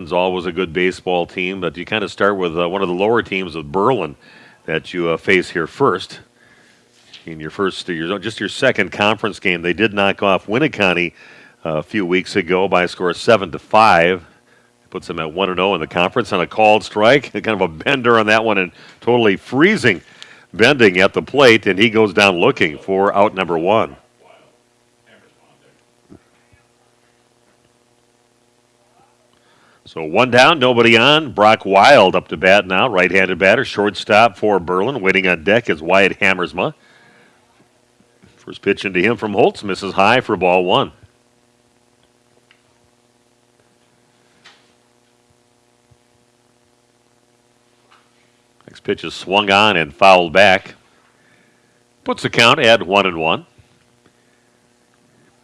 It's always a good baseball team, but you kind of start with one of the lower teams with Berlin that you face here first. In just your second conference game, they did knock off Winneconne a few weeks ago by a score of 7-5. Puts them at 1-0 in the conference on a called strike. Kind of a bender on that one and totally freezing bending at the plate, and he goes down looking for out number one. So one down, nobody on. Brock Wild up to bat now, right-handed batter, shortstop for Berlin. Waiting on deck is Wyatt Hammersma. First pitch into him from Holtz, misses high for ball one. Next pitch is swung on and fouled back. Puts the count at 1-1.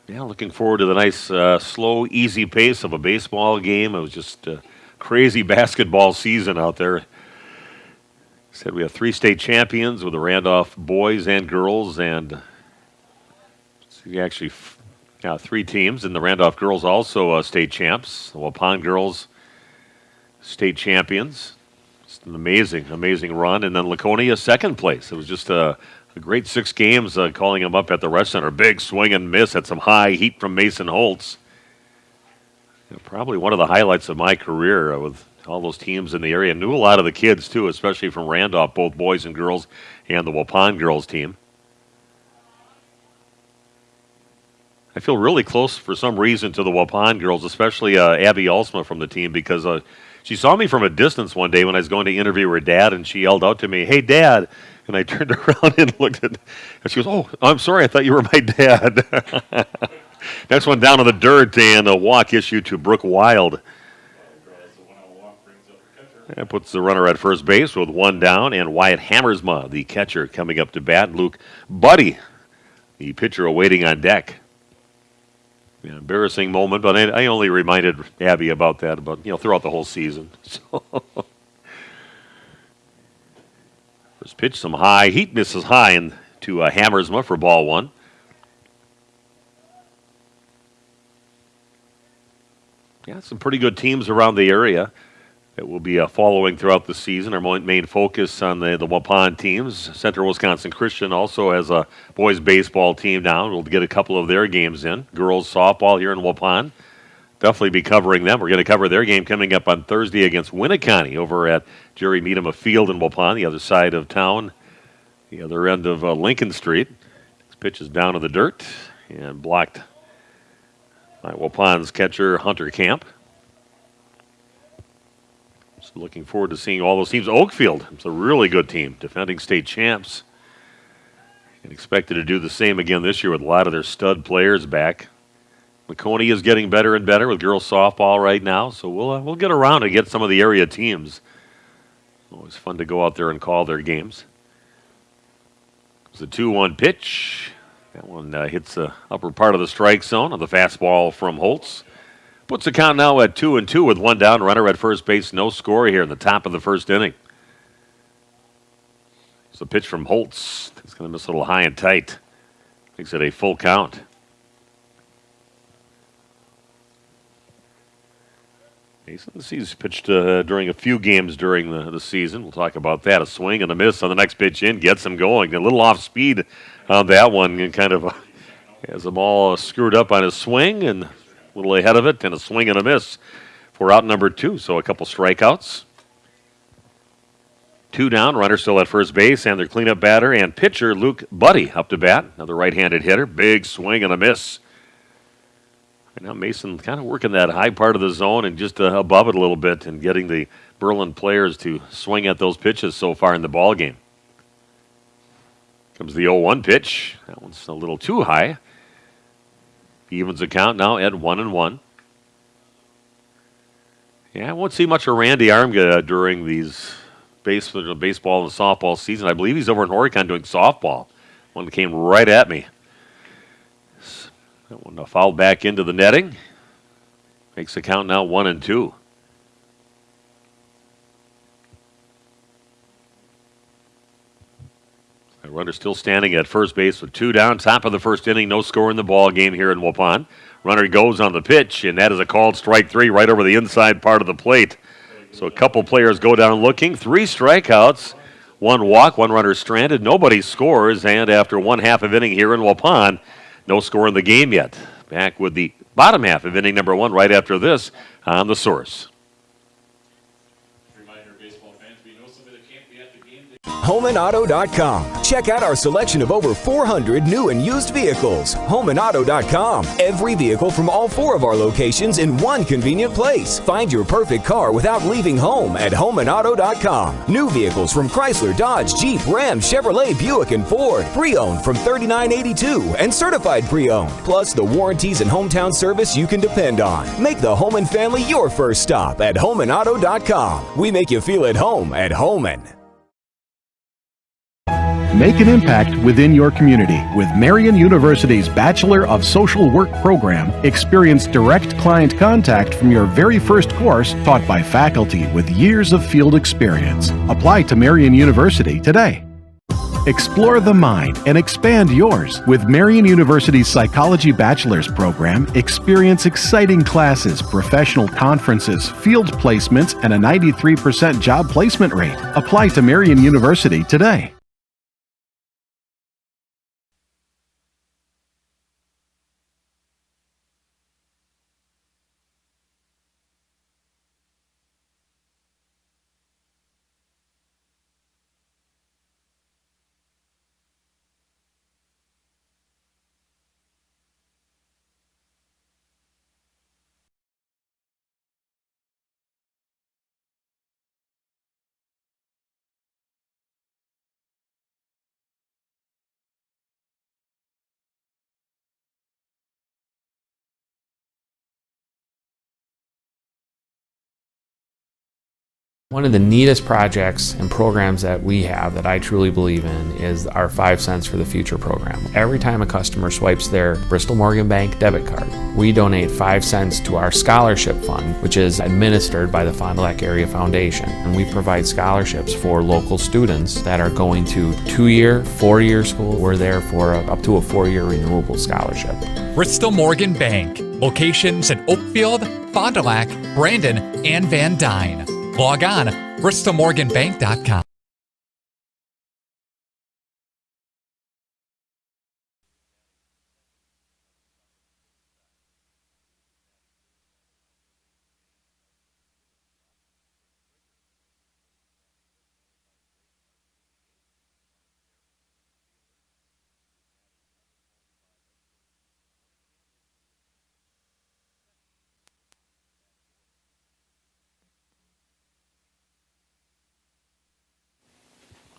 Yeah, looking forward to the nice, slow, easy pace of a baseball game. It was just a crazy basketball season out there. Said we have 3 state champions with the Randolph boys and girls, and actually 3 teams, and the Randolph girls also state champs. The Waupun girls state champions. It's an amazing run, and then Laconia second place. It was just a great 6 games calling them up at the Rec Center. Big swing and miss at some high heat from Mason Holtz. Probably one of the highlights of my career with all those teams in the area. Knew a lot of the kids, too, especially from Randolph, both boys and girls, and the Waupun girls team. I feel really close for some reason to the Waupun girls, especially Abby Alsma from the team, because she saw me from a distance one day when I was going to interview her dad, and she yelled out to me, "Hey, Dad." And I turned around and looked at, and she goes, "Oh, I'm sorry, I thought you were my dad." Next one down in the dirt, and a walk issued to Brooke Wild. That puts the runner at first base with 1 down, and Wyatt Hammersma, the catcher, coming up to bat. Luke Buddy, the pitcher, awaiting on deck. Yeah, embarrassing moment, but I only reminded Abby about that throughout the whole season. So. First pitch, some high heat, misses high to Hammersma for ball one. Yeah, some pretty good teams around the area that will be following throughout the season. Our main focus on the Waupun teams. Central Wisconsin Christian also has a boys baseball team now. We'll get a couple of their games in. Girls softball here in Waupun. Definitely be covering them. We're going to cover their game coming up on Thursday against Winneconne over at Jerry Meadham Field in Waupun, the other side of town, the other end of Lincoln Street. This pitch is down to the dirt and blocked by Waupun's catcher, Hunter Camp. So looking forward to seeing all those teams. Oakfield, it's a really good team, defending state champs. And expected to do the same again this year with a lot of their stud players back. Laconia is getting better and better with girls softball right now, so we'll get around and get some of the area teams. Always fun to go out there and call their games. It's a 2-1 pitch. That one hits the upper part of the strike zone on the fastball from Holtz. Puts the count now at 2-2 with 1 down. Runner at first base. No score here in the top of the first inning. It's a pitch from Holtz. It's going to miss a little high and tight. Makes it a full count. He's pitched during a few games during the season. We'll talk about that. A swing and a miss on the next pitch in gets him going. A little off speed on that one and kind of has him all screwed up on his swing and a little ahead of it, and a swing and a miss for out number 2. So a couple strikeouts. 2 down, runner still at first base, and their cleanup batter and pitcher Luke Buddy up to bat. Another right-handed hitter. Big swing and a miss. Right now Mason kind of working that high part of the zone and just above it a little bit and getting the Berlin players to swing at those pitches so far in the ball game. Comes the 0-1 pitch. That one's a little too high. Evens the count now at 1-1. Yeah, I won't see much of Randy Armga during these baseball and softball season. I believe he's over in Horicon doing softball. One that came right at me. That one fouled back into the netting. Makes the count now 1-2. Runner still standing at first base with 2 down. Top of the first inning, no score in the ball game here in Waupun. Runner goes on the pitch, and that is a called strike three right over the inside part of the plate. So a couple players go down looking. 3 strikeouts, 1 walk, 1 runner stranded. Nobody scores, and after 1/2 of inning here in Waupun, no score in the game yet. Back with the bottom half of inning number 1 right after this on The Source. HomeandAuto.com. Check out our selection of over 400 new and used vehicles. HomeandAuto.com. Every vehicle from all 4 of our locations in one convenient place. Find your perfect car without leaving home at HomeandAuto.com. New vehicles from Chrysler, Dodge, Jeep, Ram, Chevrolet, Buick, and Ford. Pre-owned from $39.82 and certified pre-owned. Plus the warranties and hometown service you can depend on. Make the Homan family your first stop at HomeandAuto.com. We make you feel at home at Homan. Make an impact within your community. With Marian University's Bachelor of Social Work program, experience direct client contact from your very first course taught by faculty with years of field experience. Apply to Marian University today. Explore the mind and expand yours. With Marian University's Psychology Bachelor's program, experience exciting classes, professional conferences, field placements, and a 93% job placement rate. Apply to Marian University today. One of the neatest projects and programs that we have that I truly believe in is our 5 cents for the future program. Every time a customer swipes their Bristol Morgan Bank debit card, we donate 5 cents to our scholarship fund, which is administered by the Fond du Lac Area Foundation. And we provide scholarships for local students that are going to 2-year, 4-year school. We're there for up to a 4-year renewable scholarship. Bristol Morgan Bank. Locations in Oakfield, Fond du Lac, Brandon, and Van Dyne. Log on bristolmorganbank.com.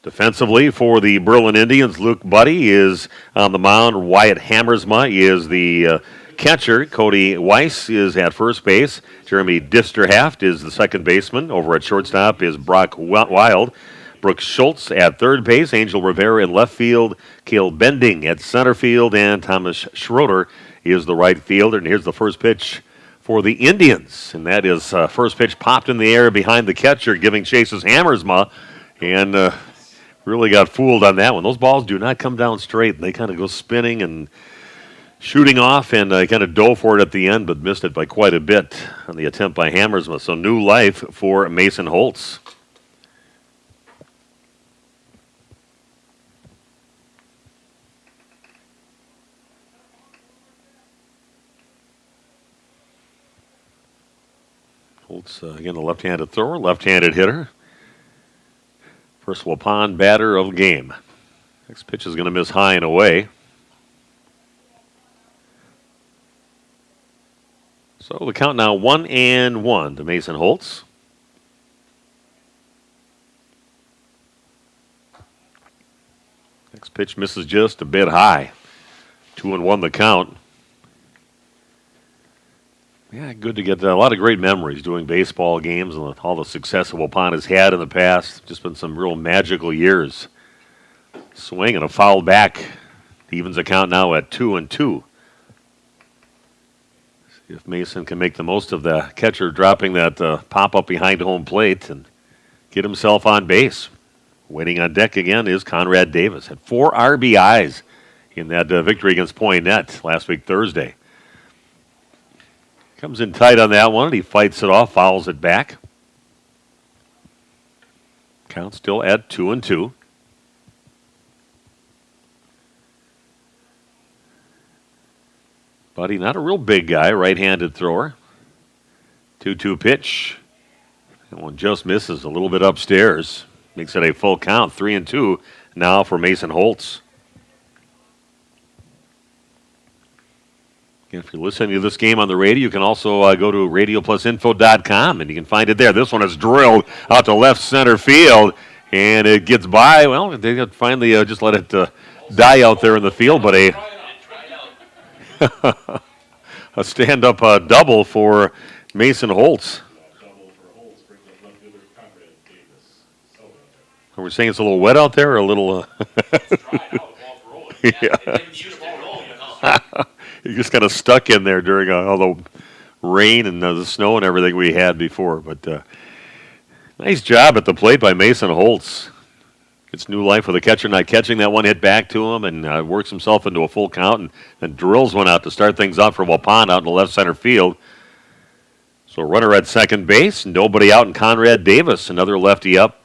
Defensively for the Berlin Indians, Luke Buddy is on the mound. Wyatt Hammersma is the catcher. Cody Weiss is at first base. Jeremy Disterhaft is the second baseman. Over at shortstop is Brock Wild. Brooks Schultz at third base. Angel Rivera in left field. Cale Bending at center field. And Thomas Schroeder is the right fielder. And here's the first pitch for the Indians. And that is first pitch popped in the air behind the catcher, giving chases Hammersma. And really got fooled on that one. Those balls do not come down straight. They kind of go spinning and shooting off, and kind of dove for it at the end, but missed it by quite a bit on the attempt by Hammersma. So new life for Mason Holtz. Holtz, again, the left-handed thrower, left-handed hitter. First Waupun batter of the game. Next pitch is going to miss high and away. So the count now 1-1 to Mason Holtz. Next pitch misses just a bit high. 2-1 the count. Yeah, good to get a lot of great memories doing baseball games and all the success that Waupun has had in the past. Just been some real magical years. Swing and a foul back. Evens the count now at 2-2. See if Mason can make the most of the catcher dropping that pop-up behind home plate and get himself on base. Waiting on deck again is Conrad Davis. Had 4 RBIs in that victory against Poinet last week Thursday. Comes in tight on that one, and he fights it off, fouls it back. Count still at 2-2. Buddy, not a real big guy, right-handed thrower. 2-2 pitch. That one just misses a little bit upstairs. Makes it a full count, 3-2 now for Mason Holtz. If you're listening to this game on the radio, you can also go to radioplusinfo.com, and you can find it there. This one is drilled out to left center field, and it gets by. Well, they finally just let it die out there in the field, but a stand-up double for Mason Holtz. Are we saying it's a little wet out there, or a little? Yeah. He just kind of stuck in there during all the rain and the snow and everything we had before. But nice job at the plate by Mason Holtz. Gets new life with the catcher not catching. That one hit back to him and works himself into a full count and then drills one out to start things off for Waupun out in the left center field. So runner at second base, nobody out, and Conrad Davis, another lefty up.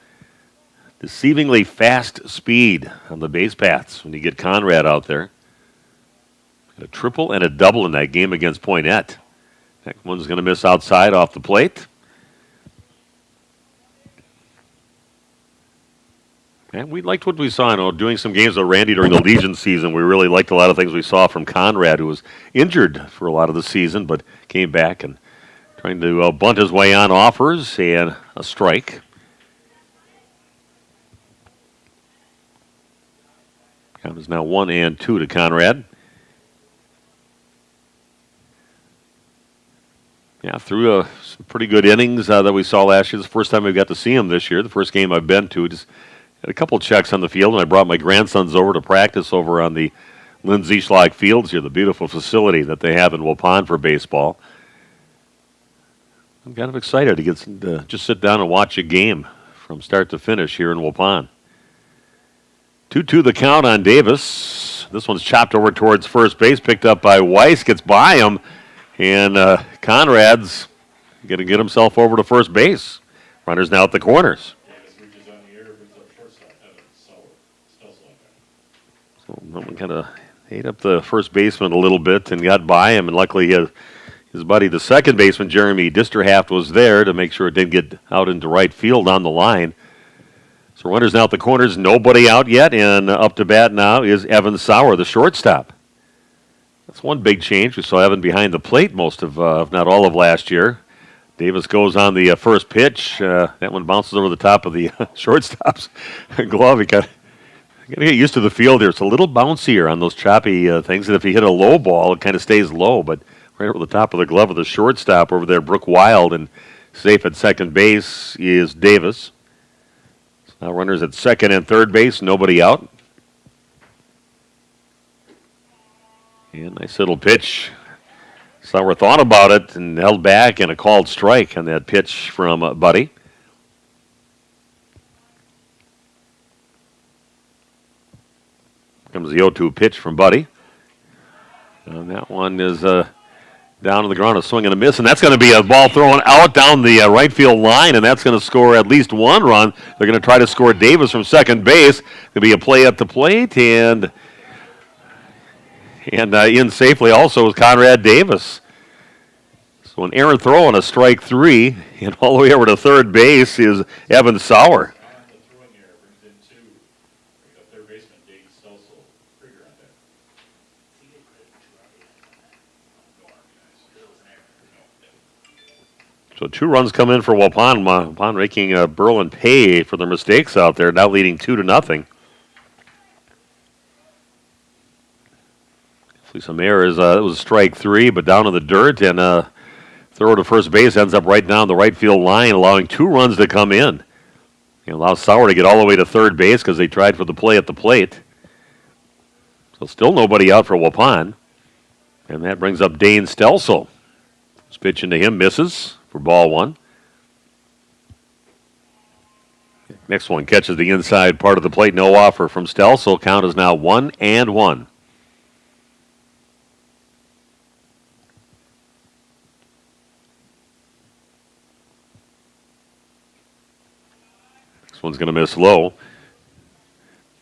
Deceivingly fast speed on the base paths when you get Conrad out there. A triple and a double in that game against Poinette. That one's going to miss outside off the plate. And we liked what we saw doing some games with Randy during the Legion season. We really liked a lot of things we saw from Conrad, who was injured for a lot of the season, but came back and trying to bunt his way on offers and a strike. Count is now 1-2 to Conrad. Yeah, through some pretty good innings that we saw last year. It's the first time we got to see him this year. The first game I've been to. Just had a couple checks on the field, and I brought my grandsons over to practice over on the Lindsay Schlag Fields here, the beautiful facility that they have in Waupun for baseball. I'm kind of excited to get to just sit down and watch a game from start to finish here in Waupun. 2-2 the count on Davis. This one's chopped over towards first base, picked up by Weiss, gets by him. And Conrad's going to get himself over to first base. Runners now at the corners. So Milton kind of ate up the first baseman a little bit and got by him. And luckily his buddy, the second baseman, Jeremy Disterhaft, was there to make sure it didn't get out into right field on the line. So runners now at the corners. Nobody out yet. And up to bat now is Evan Sauer, the shortstop. That's one big change. We saw Evan behind the plate most of, if not all of last year. Davis goes on the first pitch. That one bounces over the top of the shortstop's glove. He got to get used to the field here. It's a little bouncier on those choppy things. And if he hit a low ball, it kind of stays low. But right over the top of the glove of the shortstop over there, Brooke Wild. And safe at second base is Davis. So now runners at second and third base. Nobody out. And nice little pitch. Sauer thought about it and held back, and a called strike on that pitch from Buddy. Comes the 0-2 pitch from Buddy. And that one is down to the ground, a swing and a miss, and that's going to be a ball thrown out down the right field line, and that's going to score at least one run. They're going to try to score Davis from second base. There'll be a play at the plate, and in safely also is Conrad Davis. So an errant throw on a strike three, and all the way over to third base is Evan Sauer. So 2 runs come in for Waupun. Waupun making Berlin pay for their mistakes out there, now leading 2-0. Some errors. It was strike 3, but down in the dirt, and throw to first base ends up right down the right field line, allowing 2 runs to come in. It allows Sauer to get all the way to third base because they tried for the play at the plate. So still nobody out for Waupun. And that brings up Dane Stelsel. This pitch into him misses for ball 1. Next one catches the inside part of the plate. No offer from Stelsel. Count is now 1-1. This one's going to miss low.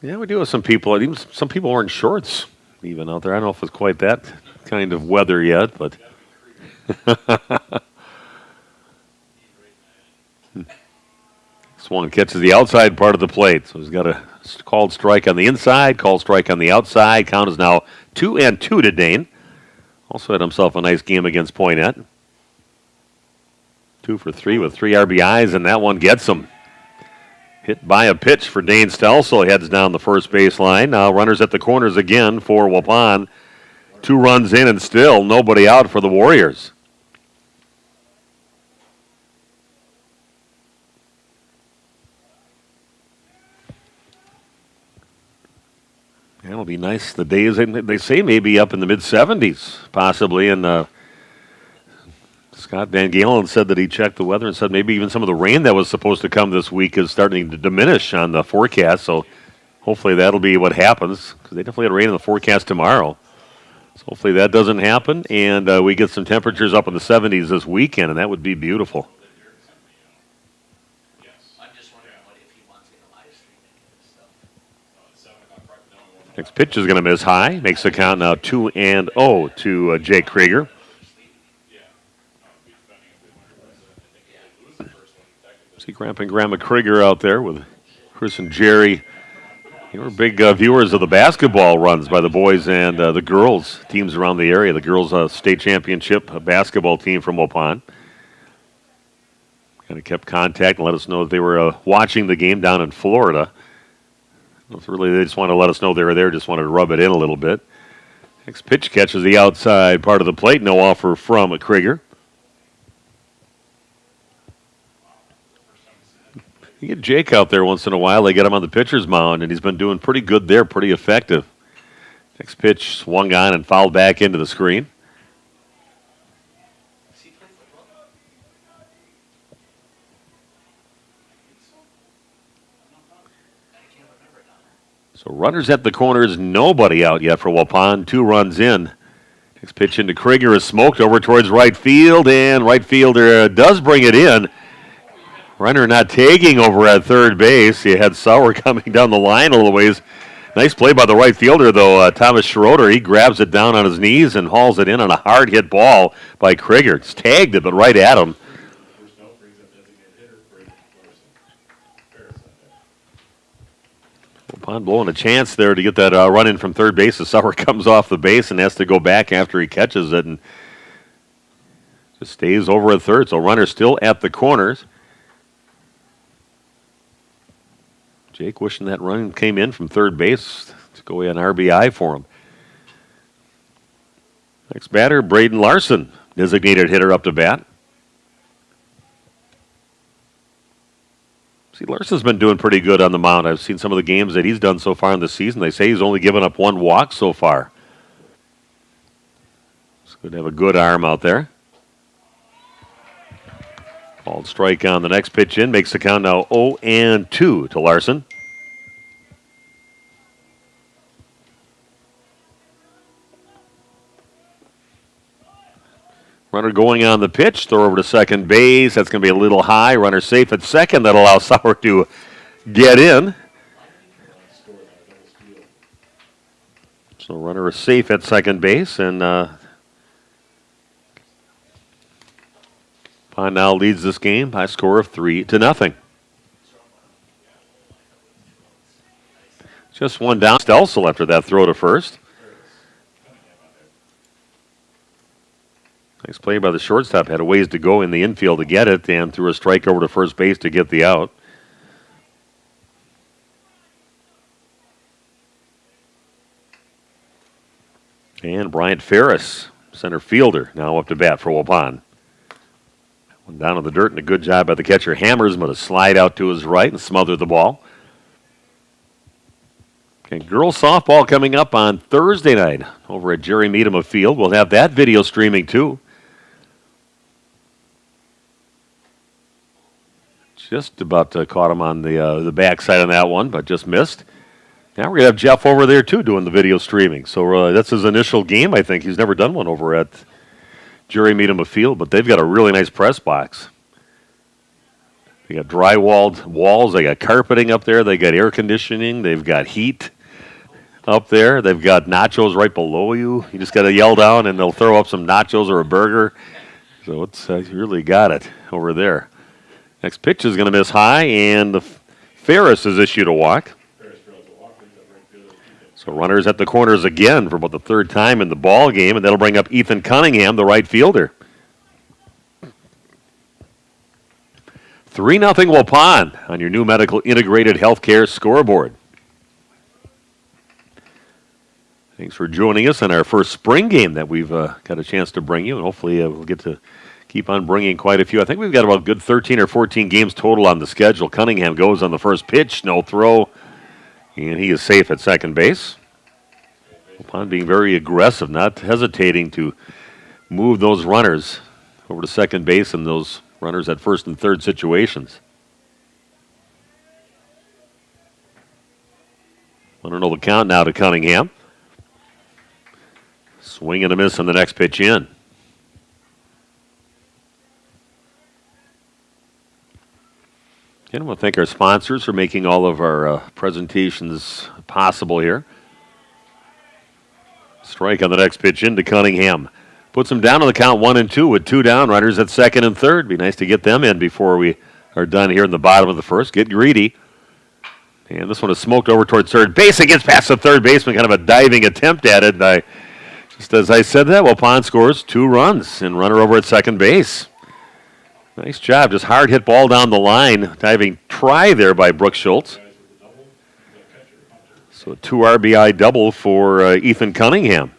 Yeah, we do have some people. Even some people wearing shorts even out there. I don't know if it's quite that kind of weather yet, but. This one catches the outside part of the plate, so he's got a called strike on the inside, called strike on the outside. Count is now 2-2 to Dane. Also had himself a nice game against Poynette. 2 for 3 with 3 RBIs, and that one gets him. Hit by a pitch for Dane Stelzel. He heads down the first baseline. Now runners at the corners again for Waupun. 2 runs in and still nobody out for the Warriors. It'll be nice. The days, they say, maybe up in the mid-70s, possibly. And Scott Van Galen said that he checked the weather and said maybe even some of the rain that was supposed to come this week is starting to diminish on the forecast. So hopefully that'll be what happens, because they definitely had rain in the forecast tomorrow. So hopefully that doesn't happen, and we get some temperatures up in the 70s this weekend, and that would be beautiful. Next pitch is going to miss high. Makes the count now 2-0 to Jake Krieger. See Grandpa and Grandma Krieger out there with Chris and Jerry. They were big viewers of the basketball runs by the boys and the girls teams around the area. The girls' state championship basketball team from Waupun. Kind of kept contact and let us know that they were watching the game down in Florida. Really, they just wanted to let us know they were there, just wanted to rub it in a little bit. Next pitch catches the outside part of the plate. No offer from Krieger. You get Jake out there once in a while. They get him on the pitcher's mound, and he's been doing pretty good there, pretty effective. Next pitch swung on and fouled back into the screen. So runners at the corners, nobody out yet for Waupun. 2 runs in. Next pitch into Krieger is smoked over towards right field, and right fielder does bring it in. Runner not tagging over at third base. You had Sauer coming down the line a little ways. Nice play by the right fielder, though. Thomas Schroeder, he grabs it down on his knees and hauls it in on a hard hit ball by Krieger. It's tagged it, but right at him. Waupun blowing a chance there to get that run in from third base. Sauer comes off the base and has to go back after he catches it and just stays over at third. So runner still at the corners. Jake wishing that run came in from third base to go an RBI for him. Next batter, Braden Larson, designated hitter up to bat. See, Larson's been doing pretty good on the mound. I've seen some of the games that he's done so far in the season. They say he's only given up 1 walk so far. It's good to have a good arm out there. Called strike on the next pitch in. Makes the count now 0-2 to Larson. Runner going on the pitch. Throw over to second base. That's going to be a little high. Runner safe at second. That allows Sauer to get in. So runner is safe at second base. And Pine now leads this game by a score of 3-0. Just one down. Stelzel after that throw to first. Nice play by the shortstop. Had a ways to go in the infield to get it and threw a strike over to first base to get the out. And Bryant Ferris, center fielder, now up to bat for Waupun. One down in the dirt and a good job by the catcher Hammers, but a slide out to his right and smothered the ball. Okay, girls softball coming up on Thursday night over at Jerry Meadham Field. We'll have that video streaming too. Just about caught him on the backside on that one, but just missed. Now we're going to have Jeff over there too doing the video streaming. So that's his initial game, I think. He's never done one over at Jerry Meadham Field, but they've got a really nice press box. They got drywalled walls. They got carpeting up there. They got air conditioning. They've got heat up there. They've got nachos right below you. You just got to yell down, and they'll throw up some nachos or a burger. So it's you really got it over there. Next pitch is going to miss high, and the Ferris is issued a walk. So runners at the corners again for about the third time in the ball game, and that'll bring up Ethan Cunningham, the right fielder. 3-0 Waupun on your new medical integrated healthcare scoreboard. Thanks for joining us on our first spring game that we've got a chance to bring you, and hopefully we'll get to keep on bringing quite a few. I think we've got about a good 13 or 14 games total on the schedule. Cunningham goes on the first pitch, no throw, and he is safe at second base. Waupun being very aggressive, not hesitating to move those runners over to second base and those runners at first and third situations. Want to know the count now to Cunningham. Swing and a miss on the next pitch in. Again, I want to thank our sponsors for making all of our presentations possible here. Strike on the next pitch into Cunningham. Puts him down on the count 1-2 with 2 down. Runners at second and third. Be nice to get them in before we are done here in the bottom of the first. Get greedy. And this one is smoked over towards third base. It gets past the third baseman. Kind of a diving attempt at it. Just as I said that, Waupun scores 2 runs and runner over at second base. Nice job. Just hard hit ball down the line. Diving try there by Brooks Schultz. So a 2 RBI double for Ethan Cunningham.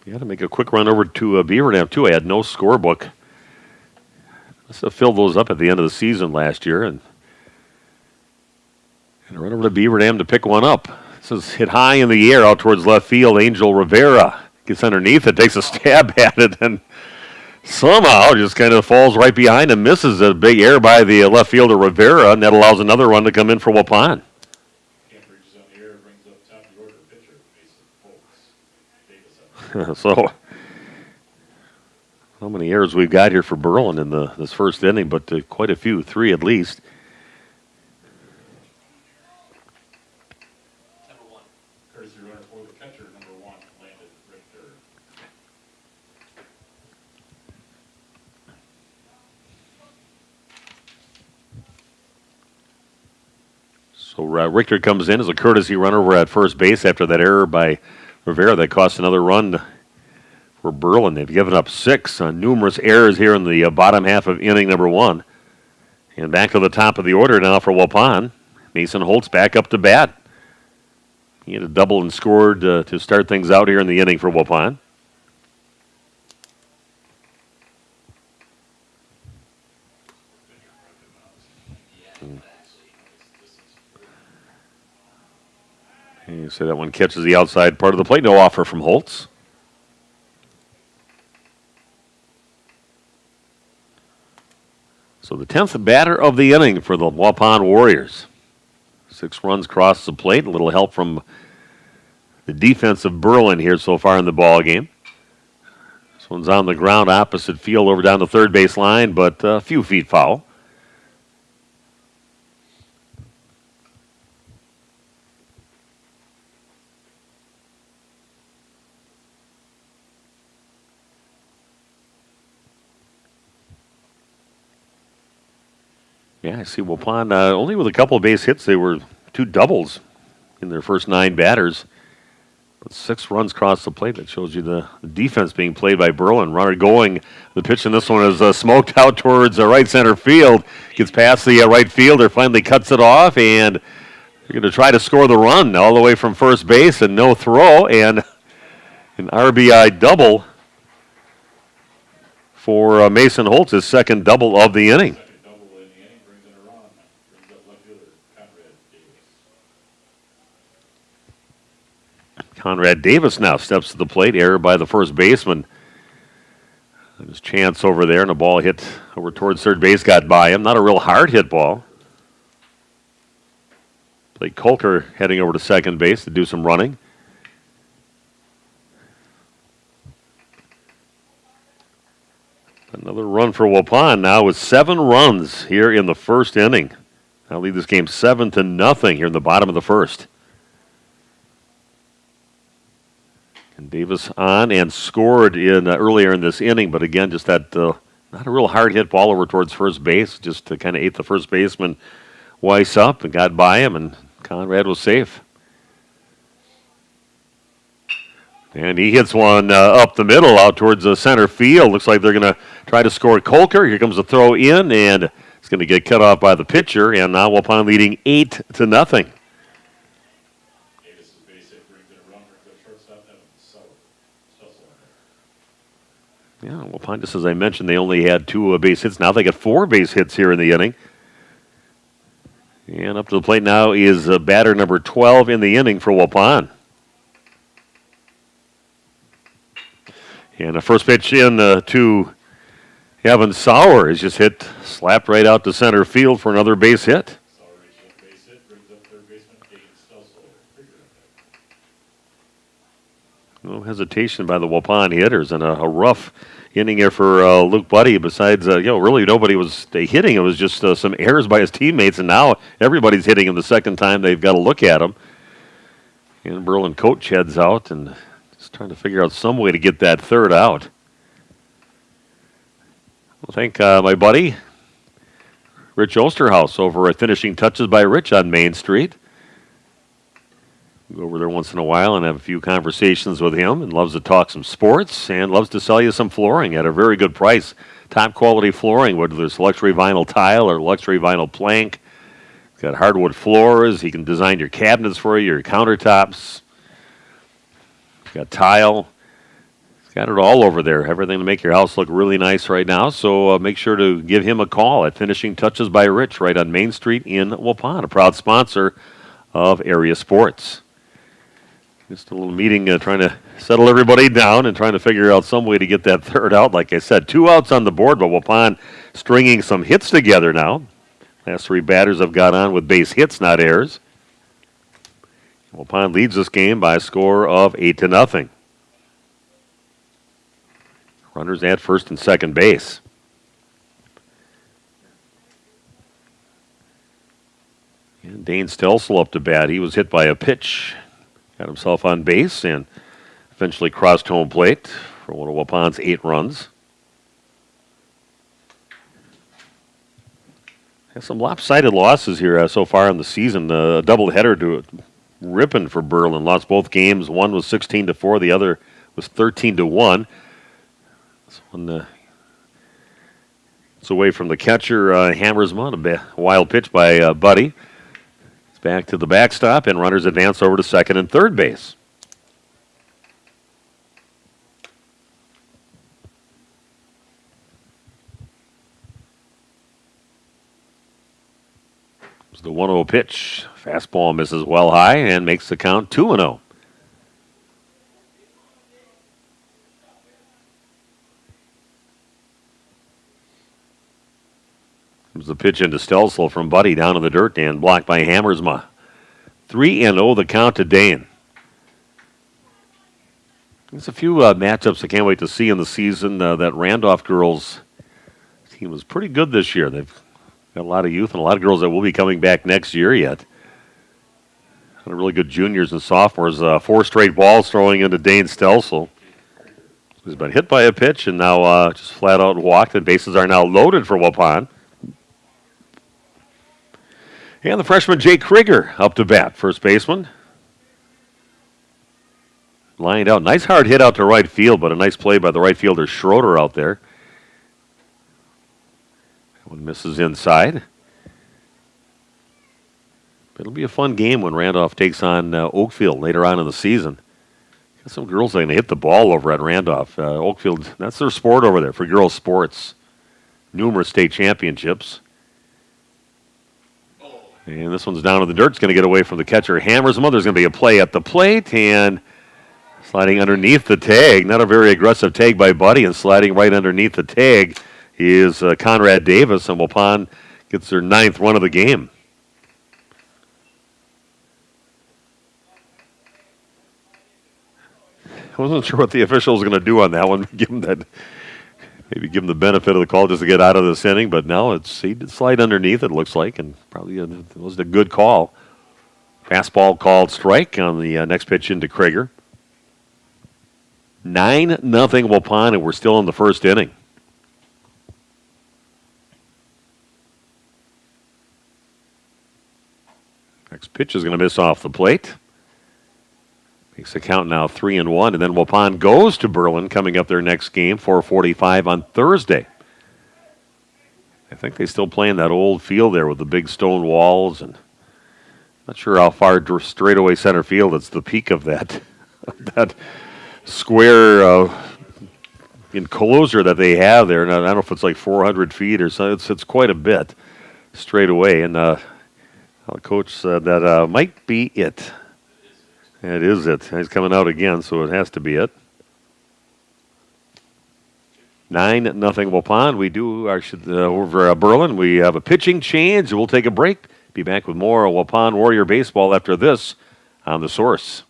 You got to make a quick run over to Beaver Dam, too. I had no scorebook. Must have filled those up at the end of the season last year. And run over to Beaver Dam to pick one up. This is hit high in the air out towards left field. Angel Rivera gets underneath it, takes a stab at it, and somehow just kind of falls right behind and misses a big air by the left fielder Rivera, and that allows another run to come in for Waupun. So, how many errors we've got here for Berlin in this first inning, but quite a few, 3 at least. Number 1, courtesy runner for the catcher, number 1, Landon Richter. So Richter comes in as a courtesy runner. We're at first base after that error by Rivera that cost another run for Berlin. They've given up 6 on numerous errors here in the bottom half of inning number 1. And back to the top of the order now for Waupun. Mason Holtz back up to bat. He had a double and scored to start things out here in the inning for Waupun. You say that one catches the outside part of the plate. No offer from Holtz. So the 10th batter of the inning for the Waupun Warriors. 6 runs across the plate. A little help from the defense of Berlin here so far in the ball game. This one's on the ground opposite field over down the third base line, but a few feet foul. Yeah, I see Waupun only with a couple of base hits. They were 2 doubles in their first 9 batters. But 6 runs across the plate. That shows you the defense being played by Berlin. Runner going. The pitch in this one is smoked out towards right center field. Gets past the right fielder. Finally cuts it off. And they're going to try to score the run all the way from first base. And no throw. And an RBI double for Mason Holtz. His second double of the inning. Conrad Davis now steps to the plate. Error by the first baseman. And his chance over there, and a ball hit over towards third base got by him. Not a real hard hit ball. Blake Kolker heading over to second base to do some running. Another run for Waupun now with 7 runs here in the first inning. I'll lead this game 7-0 here in the bottom of the first. And Davis on and scored in earlier in this inning, but again, just that not a real hard hit ball over towards first base, just to kind of ate the first baseman Weiss up and got by him, and Conrad was safe. And he hits one up the middle out towards the center field. Looks like they're going to try to score Kolker. Here comes the throw in, and it's going to get cut off by the pitcher. And now Waupun leading 8-0. Davis's base hit brings in a run for the shortstop, Evan Stussel. Yeah, Waupun, just as I mentioned, they only had 2 base hits. Now they got 4 base hits here in the inning. And up to the plate now is batter number 12 in the inning for Waupun. And the first pitch in to Evan Sauer is just hit, slapped right out to center field for another base hit. Sauer reaches up base hit, brings up third baseman Dave Stussel. No hesitation by the Waupun hitters, and a rough inning here for Luke Buddy. Besides, really nobody was hitting. It was just some errors by his teammates, and now everybody's hitting him the second time they've got to look at him. And Berlin coach heads out and just trying to figure out some way to get that third out. Well, thank my buddy Rich Osterhaus over at Finishing Touches by Rich on Main Street. Go over there once in a while and have a few conversations with him, and loves to talk some sports and loves to sell you some flooring at a very good price. Top quality flooring, whether it's luxury vinyl tile or luxury vinyl plank. He's got hardwood floors. He can design your cabinets for you, your countertops. He's got tile. He's got it all over there. Everything to make your house look really nice right now. So make sure to give him a call at Finishing Touches by Rich right on Main Street in Waupun, a proud sponsor of Area Sports. Just a little meeting trying to settle everybody down and trying to figure out some way to get that third out. Like I said, 2 outs on the board, but Waupun stringing some hits together now. Last 3 batters have got on with base hits, not errors. Waupun leads this game by a score of 8-0. Runners at first and second base. And Dane Stelsel up to bat. He was hit by a pitch. Got himself on base and eventually crossed home plate for one of Waupun's 8 runs. Has some lopsided losses here so far in the season. A doubleheader to ripping for Berlin. Lost both games. One was 16-4. The other was 13-1. This one it's away from the catcher, Hammersma. A wild pitch by Buddy. Back to the backstop, and runners advance over to second and third base. It's the 1-0 pitch. Fastball misses well high and makes the count 2-0. Comes the pitch into Stelsel from Buddy down in the dirt and blocked by Hammersma. 3-0 the count to Dane. There's a few matchups I can't wait to see in the season. That Randolph girls team was pretty good this year. They've got a lot of youth and a lot of girls that will be coming back next year yet. Got really good juniors and sophomores. 4 straight balls throwing into Dane Stelsel. He's been hit by a pitch and now just flat out walked, and bases are now loaded for Waupun. And the freshman Jake Krieger up to bat, first baseman. Lined out. Nice hard hit out to right field, but a nice play by the right fielder Schroeder out there. That one misses inside. It'll be a fun game when Randolph takes on Oakfield later on in the season. Got some girls that are going to hit the ball over at Randolph. Oakfield, that's their sport over there for girls sports. Numerous state championships. And this one's down in the dirt. It's going to get away from the catcher Hammersma. There's going to be a play at the plate, and sliding underneath the tag. Not a very aggressive tag by Buddy, and sliding right underneath the tag is Conrad Davis, and Waupun gets their 9th run of the game. I wasn't sure what the official was going to do on that one. Give him that Maybe give him the benefit of the call just to get out of this inning, but no, he did slide underneath, it looks like, and probably it was a good call. Fastball called strike on the next pitch into Krager. 9-0 Waupun, and we're still in the first inning. Next pitch is going to miss off the plate. Makes the count now 3-1, and then Waupun goes to Berlin coming up their next game, 4:45 on Thursday. I think they still play in that old field there with the big stone walls, and not sure how far straightaway center field. It's the peak of that that square enclosure that they have there. And I don't know if it's like 400 feet or so. It's quite a bit straight away, and the coach said that might be it. It is it. He's coming out again, so it has to be it. 9-0 Waupun. We do over Berlin. We have a pitching change. We'll take a break. Be back with more Waupun Warrior baseball after this on The Source.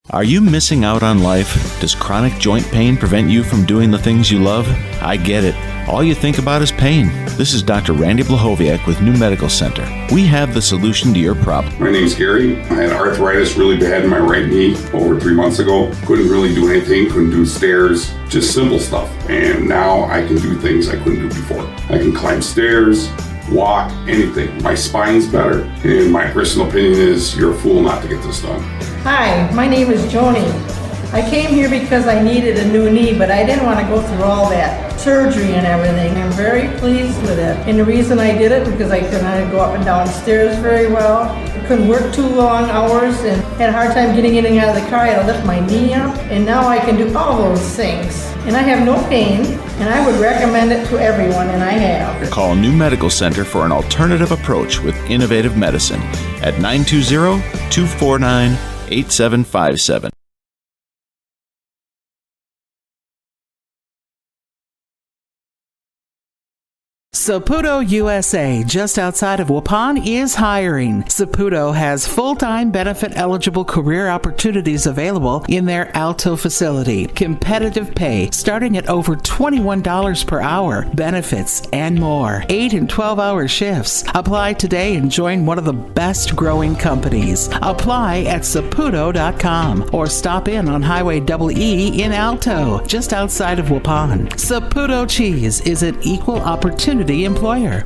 Are you missing out on life? Does chronic joint pain prevent you from doing the things you love? I get it. All you think about is pain. This is Dr. Randy Blahoviak with New Medical Center. We have the solution to your problem. My name's Gary. I had arthritis really bad in my right knee over 3 months ago. Couldn't really do anything, couldn't do stairs, just simple stuff. And now I can do things I couldn't do before. I can climb stairs, walk, anything. My spine's better. And my personal opinion is you're a fool not to get this done. Hi, my name is Joni. I came here because I needed a new knee, but I didn't want to go through all that surgery and everything. I'm very pleased with it. And the reason I did it because I couldn't go up and down stairs very well. I couldn't work too long hours and had a hard time getting in and out of the car. I had to lift my knee up. And now I can do all those things. And I have no pain, and I would recommend it to everyone, and I have. Call New Medical Center for an alternative approach with innovative medicine at 920-249-8757. Saputo USA, just outside of Waupun, is hiring. Saputo has full-time benefit-eligible career opportunities available in their Alto facility. Competitive pay starting at over $21 per hour, benefits, and more. 8 and 12-hour shifts. Apply today and join one of the best growing companies. Apply at Saputo.com or stop in on Highway EE in Alto, just outside of Waupun. Saputo Cheese is an equal opportunity employer.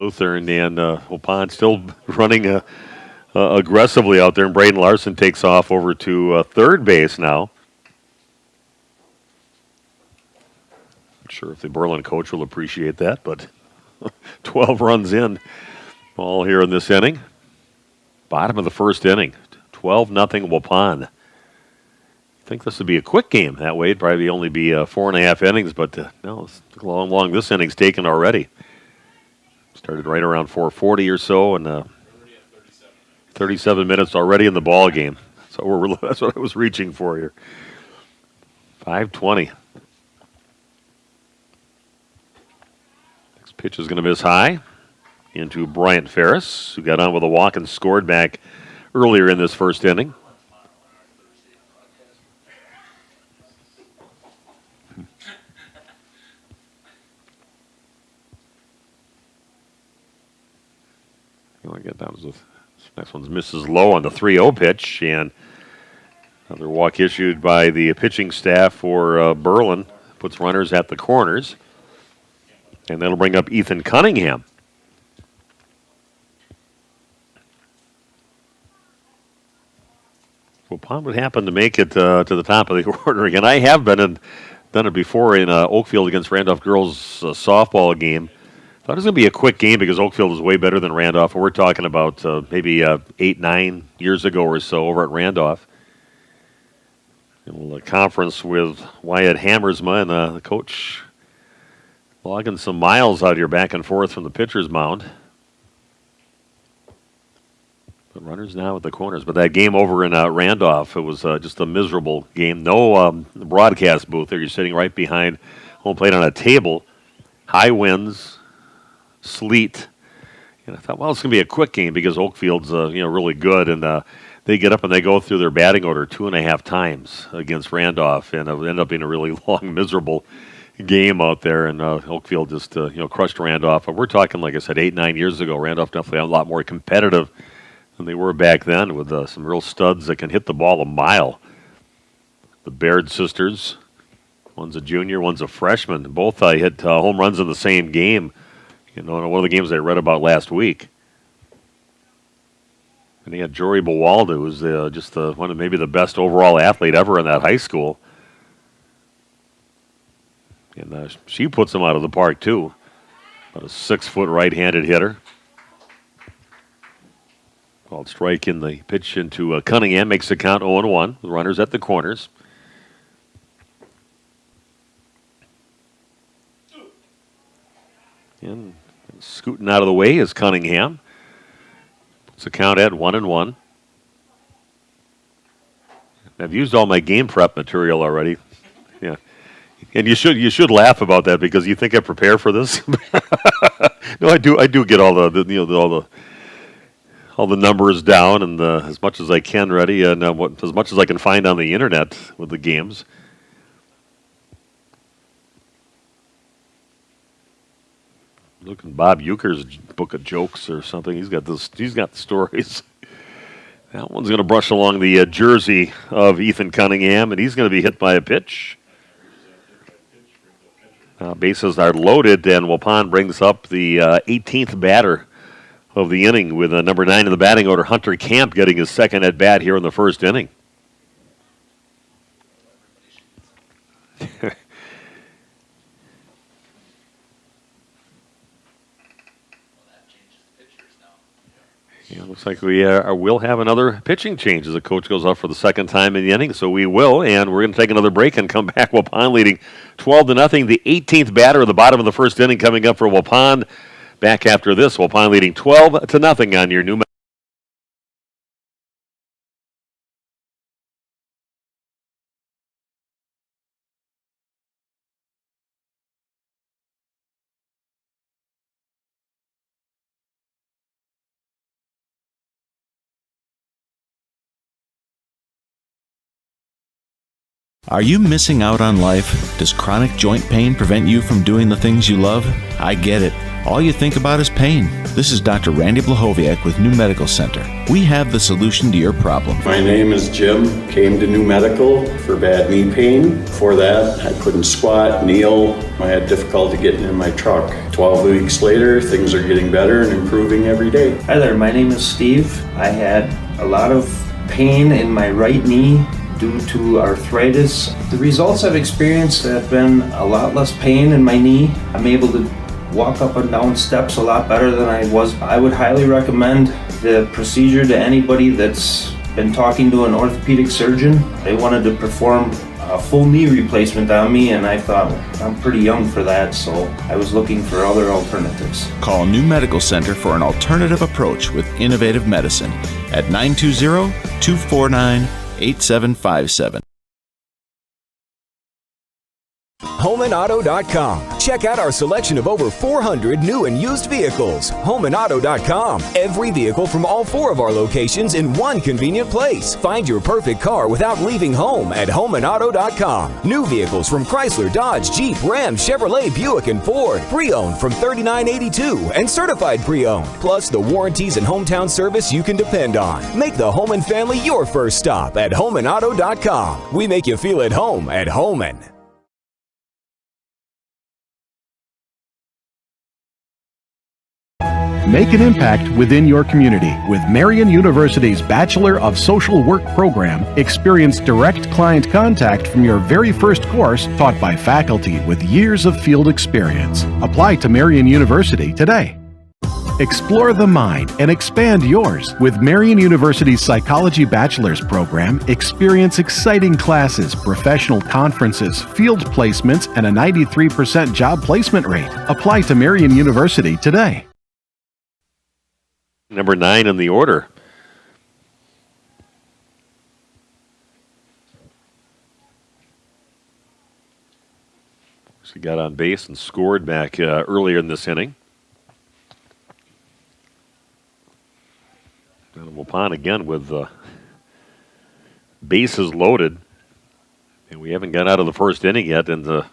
Lutheran, and Waupun still running aggressively out there, and Braden Larson takes off over to third base now. Not sure if the Berlin coach will appreciate that, but 12 runs in all here in this inning. Bottom of the first inning, 12-0 Waupun. I think this would be a quick game that way. It'd probably only be 4.5 innings, but no, look how long this inning's taken already. Started right around 4:40 or so, and 37 minutes already in the ball game. So that's what I was reaching for here. 5:20. Next pitch is going to miss high into Bryant Ferris, who got on with a walk and scored back earlier in this first inning. We'll get down to this next one's misses low on the 3-0 pitch, and another walk issued by the pitching staff for Berlin. Puts runners at the corners, and that'll bring up Ethan Cunningham. Waupun would happen to make it to the top of the order again. I have done it before in Oakfield against Randolph girls softball game. Thought it was going to be a quick game because Oakfield is way better than Randolph. And we're talking about maybe 8-9 years ago or so over at Randolph. A conference with Wyatt Hammersma and the coach logging some miles out here back and forth from the pitcher's mound. But runners now at the corners. But that game over in Randolph, it was just a miserable game. No broadcast booth there. You're sitting right behind home plate on a table. High winds. Sleet, and I thought, well, it's going to be a quick game because Oakfield's really good, and they get up and they go through their batting order 2.5 times against Randolph, and it ended up being a really long, miserable game out there, and Oakfield just crushed Randolph. And we're talking, like I said, 8-9 years ago. Randolph definitely a lot more competitive than they were back then, with some real studs that can hit the ball a mile. The Baird sisters, one's a junior, one's a freshman. Both hit home runs in the same game. In one of the games I read about last week. And he had Jory Bawalda, who's just one of maybe the best overall athlete ever in that high school. And she puts him out of the park, too. About a 6-foot right-handed hitter. Called strike in the pitch into Cunningham. Makes the count 0-1. The runners at the corners. And scooting out of the way is Cunningham. Puts the count at 1-1. I've used all my game prep material already. Yeah, and you should laugh about that because you think I prepare for this. No, I do get all the numbers down and as much as I can ready, and as much as I can find on the internet with the games. Looking Bob Euchre's book of jokes or something. He's got the stories. That one's going to brush along the jersey of Ethan Cunningham, and he's going to be hit by a pitch. Bases are loaded, and Waupun brings up the 18th batter of the inning with number 9 in the batting order, Hunter Camp, getting his second at bat here in the first inning. Yeah, looks like we will have another pitching change as the coach goes off for the second time in the inning. So we will, and we're going to take another break and come back. Waupun leading 12-0. The 18th batter at the bottom of the first inning coming up for Waupun. Back after this, Waupun leading 12-0 on your new. Are you missing out on life? Does chronic joint pain prevent you from doing the things you love? I get it. All you think about is pain. This is Dr. Randy Blahoviak with New Medical Center. We have the solution to your problem. My name is Jim. Came to New Medical for bad knee pain. Before that, I couldn't squat, kneel. I had difficulty getting in my truck. 12 weeks later, things are getting better and improving every day. Hi there, my name is Steve. I had a lot of pain in my right knee due to arthritis. The results I've experienced have been a lot less pain in my knee. I'm able to walk up and down steps a lot better than I was. I would highly recommend the procedure to anybody that's been talking to an orthopedic surgeon. They wanted to perform a full knee replacement on me, and I thought, I'm pretty young for that, so I was looking for other alternatives. Call New Medical Center for an alternative approach with innovative medicine at 920-249-8757. HomeandAuto.com. Check out our selection of over 400 new and used vehicles. HomeandAuto.com. Every vehicle from all 4 of our locations in one convenient place. Find your perfect car without leaving home at HomeandAuto.com. New vehicles from Chrysler, Dodge, Jeep, Ram, Chevrolet, Buick, and Ford. Pre-owned from $39.82 and certified pre-owned. Plus the warranties and hometown service you can depend on. Make the Home and Family your first stop at HomeandAuto.com. We make you feel at home at Homan. Make an impact within your community with Marian University's Bachelor of Social Work program. Experience direct client contact from your very first course, taught by faculty with years of field experience. Apply to Marian University today. Explore the mind and expand yours. With Marian University's Psychology Bachelor's program, experience exciting classes, professional conferences, field placements, and a 93% job placement rate. Apply to Marian University today. Number 9 in the order. She got on base and scored back earlier in this inning. And Waupun again with bases loaded. And we haven't got out of the first inning yet. And the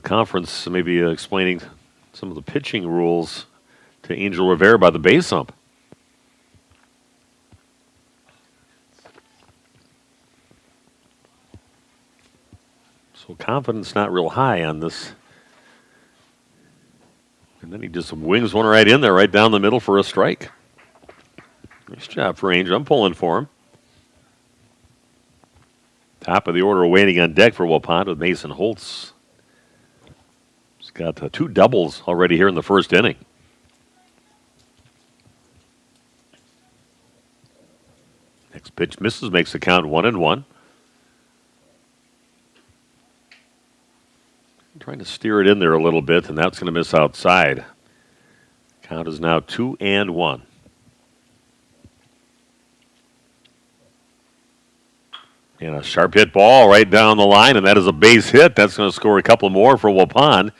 conference maybe explaining some of the pitching rules to Angel Rivera by the base ump. So confidence not real high on this. And then he just wings one right in there, right down the middle for a strike. Nice job for Angel. I'm pulling for him. Top of the order waiting on deck for Waupun with Mason Holtz. He's got 2 doubles already here in the first inning. Next pitch misses, makes the count 1-1. Trying to steer it in there a little bit, and that's going to miss outside. Count is now 2-1. And a sharp hit ball right down the line, and that is a base hit. That's going to score a couple more for Waupun.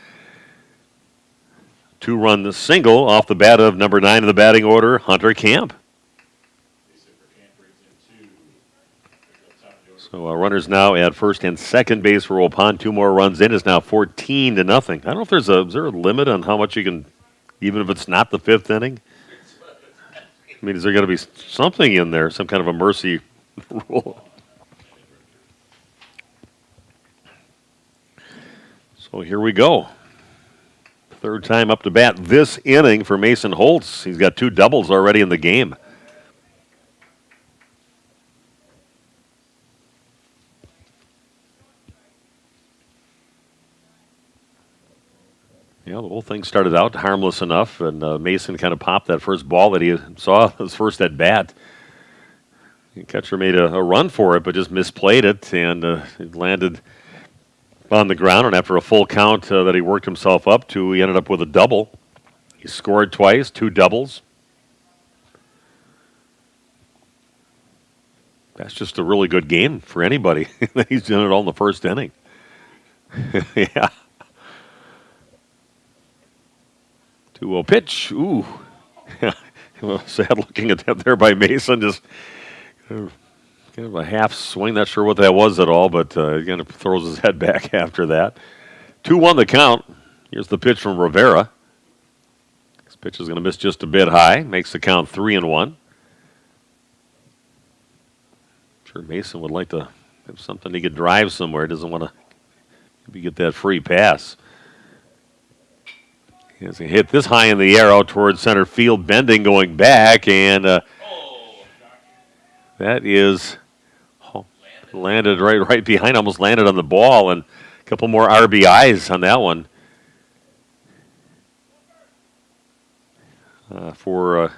2-run single off the bat of number 9 in the batting order, Hunter Camp. So runners now at first and second base for Waupun. 2 more runs in. It's now 14-0. I don't know if is there a limit on how much you can, even if it's not the 5th inning? I mean, is there going to be something in there, some kind of a mercy rule? So here we go. 3rd time up to bat this inning for Mason Holtz. He's got 2 doubles already in the game. Yeah, the whole thing started out harmless enough, and Mason kind of popped that first ball that he saw his first at bat. The catcher made a run for it, but just misplayed it, and it landed on the ground. And after a full count that he worked himself up to, he ended up with a double. He scored twice, 2 doubles. That's just a really good game for anybody. He's doing it all in the first inning. Yeah. 2-0 pitch. Ooh. Sad looking at that there by Mason. Just Kind of a half swing, not sure what that was at all, but again, throws his head back after that. 2-1 the count. Here's the pitch from Rivera. This pitch is going to miss just a bit high. Makes the count 3-1. Sure, Mason would like to have something he could drive somewhere. Doesn't want to maybe get that free pass. He has to hit this high in the air out towards center field, bending, going back, and that is landed right behind, almost landed on the ball, and a couple more RBIs on that one. For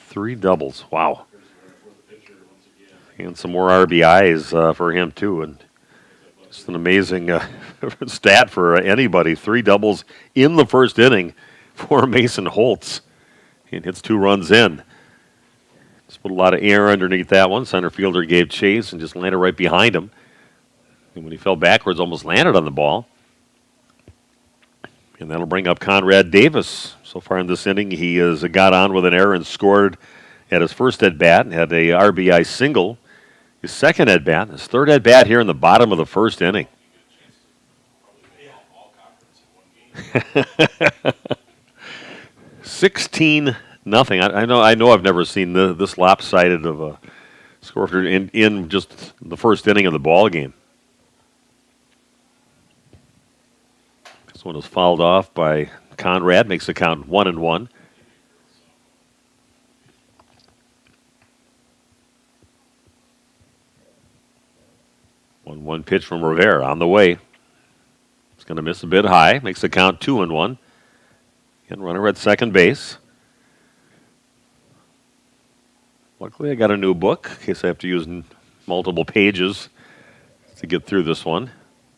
3 doubles. Wow. And some more RBIs for him, too. And just an amazing stat for anybody. 3 doubles in the first inning for Mason Holtz. And hits 2 runs in. Just put a lot of air underneath that one. Center fielder gave chase and just landed right behind him. And when he fell backwards, almost landed on the ball. And that'll bring up Conrad Davis. So far in this inning, he has got on with an error and scored at his first at-bat and had a RBI single. His second at-bat, his third at-bat here in the bottom of the first inning. 16-0. I know I've never seen this lopsided of a score in just the first inning of the ball game. This one was fouled off by Conrad, makes the count 1-1. One pitch from Rivera on the way. It's going to miss a bit high, makes the count 2-1. And runner at second base. Luckily, I got a new book in case I have to use multiple pages to get through this one.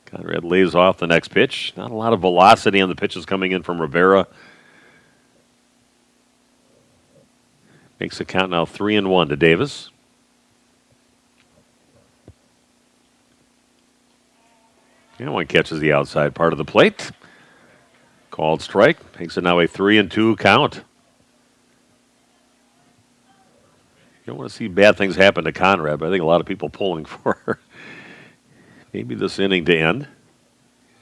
Conrad lays off the next pitch. Not a lot of velocity on the pitches coming in from Rivera. Makes the count now 3-1 to Davis. And one catches the outside part of the plate. Called strike. Makes it now a 3-2 count. You don't want to see bad things happen to Conrad, but I think a lot of people pulling for maybe this inning to end.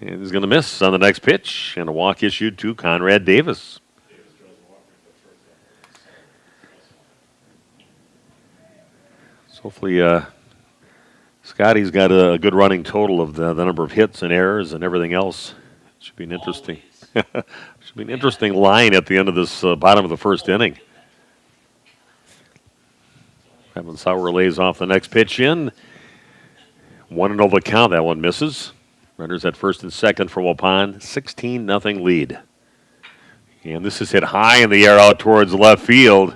And he's going to miss on the next pitch, and a walk issued to Conrad Davis. So hopefully Scotty's got a good running total of the number of hits and errors and everything else. Should be an interesting line at the end of this bottom of the first inning. Evan Sauer lays off the next pitch in. 1-0 the count. That one misses. Runners at first and second for Waupun. 16-0 lead. And this is hit high in the air out towards left field.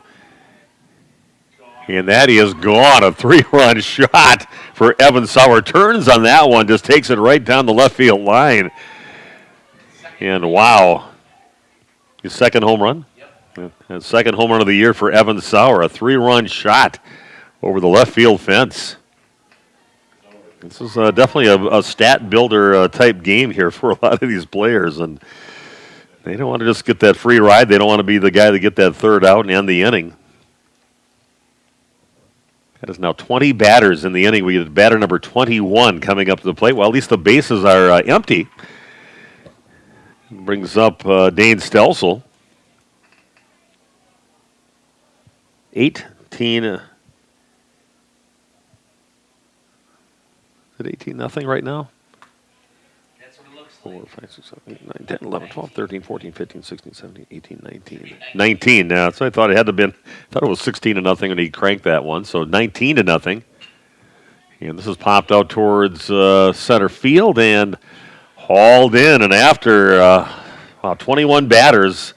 And that is gone. A 3-run shot for Evan Sauer. Turns on that one. Just takes it right down the left field line. And wow. His second home run? Yep. Second home run of the year for Evan Sauer. A 3-run shot over the left field fence. This is definitely a stat builder type game here for a lot of these players. And they don't want to just get that free ride. They don't want to be the guy to get that third out and end the inning. That is now 20 batters in the inning. We get batter number 21 coming up to the plate. Well, at least the bases are empty. Brings up Dane Stelsel. 18. Is it 18-0 right now? That's what it looks 4, 5, 6, 7, 8, 9, 10, 11, 12, 13, 14, 15, 16, 17, 18, 19. 19 now. So I thought it had to have been. I thought it was 16-0 when he cranked that one. So 19-0. And this is popped out towards center field and hauled in. And after 21 batters,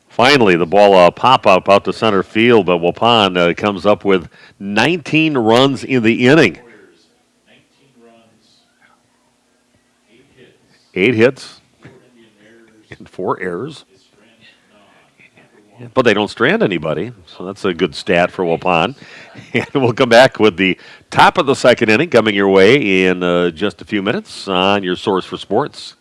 finally the ball pop up out to center field. But Waupun comes up with 19 runs in the inning. 8 hits and 4 errors. But they don't strand anybody, so that's a good stat for Waupun. And we'll come back with the top of the second inning coming your way in just a few minutes on your source for sports.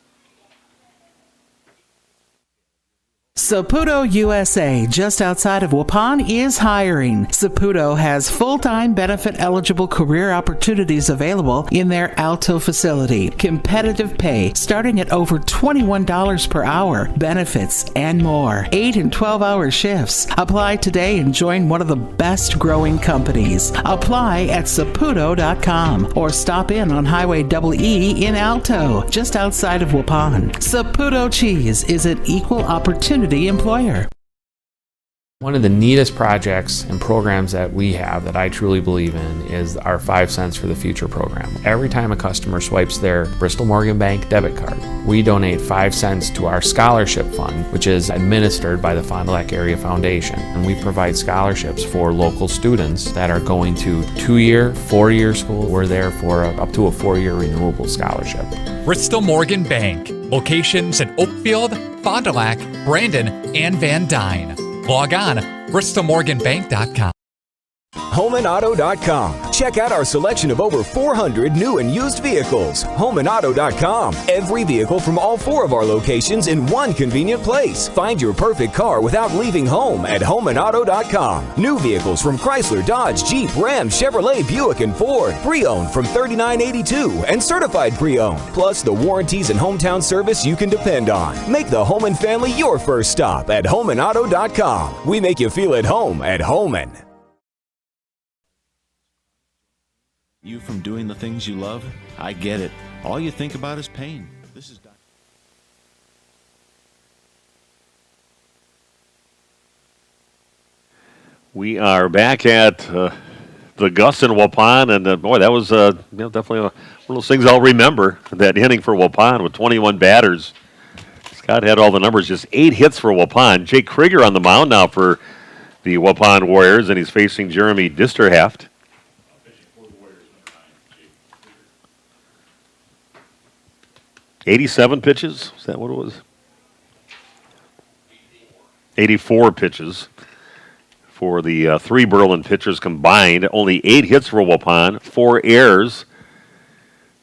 Saputo USA, just outside of Waupun, is hiring. Saputo has full-time benefit-eligible career opportunities available in their Alto facility. Competitive pay starting at over $21 per hour, benefits, and more. 8 and 12-hour shifts. Apply today and join one of the best growing companies. Apply at saputo.com or stop in on Highway EE in Alto, just outside of Waupun. Saputo Cheese is an equal opportunity employer. One of the neatest projects and programs that we have that I truly believe in is our 5 cents for the future program. Every time a customer swipes their Bristol Morgan Bank debit card, we donate 5 cents to our scholarship fund, which is administered by the Fond du Lac Area Foundation. And we provide scholarships for local students that are going to 2-year, 4-year school. We're there for up to a 4-year renewable scholarship. Bristol Morgan Bank. Locations in Oakfield, Fond du Lac, Brandon, and Van Dyne. Log on, bristolmorganbank.com. HomeandAuto.com. Check out our selection of over 400 new and used vehicles. HomeandAuto.com. Every vehicle from all 4 of our locations in one convenient place. Find your perfect car without leaving home at HomeandAuto.com. New vehicles from Chrysler, Dodge, Jeep, Ram, Chevrolet, Buick, and Ford. Pre-owned from $39.82 and certified pre-owned. Plus the warranties and hometown service you can depend on. Make the Homan family your first stop at HomeandAuto.com. We make you feel at home at Homan. You from doing the things you love? I get it. All you think about is pain. This is We are back at the Gus in Waupun, and boy, that was definitely one of those things I'll remember, that inning for Waupun with 21 batters. Scott had all the numbers, just 8 hits for Waupun. Jake Krieger on the mound now for the Waupun Warriors, and he's facing Jeremy Disterhaft. 87 pitches? Is that what it was? 84 pitches for the 3 Berlin pitchers combined. Only 8 hits for Waupun, 4 errors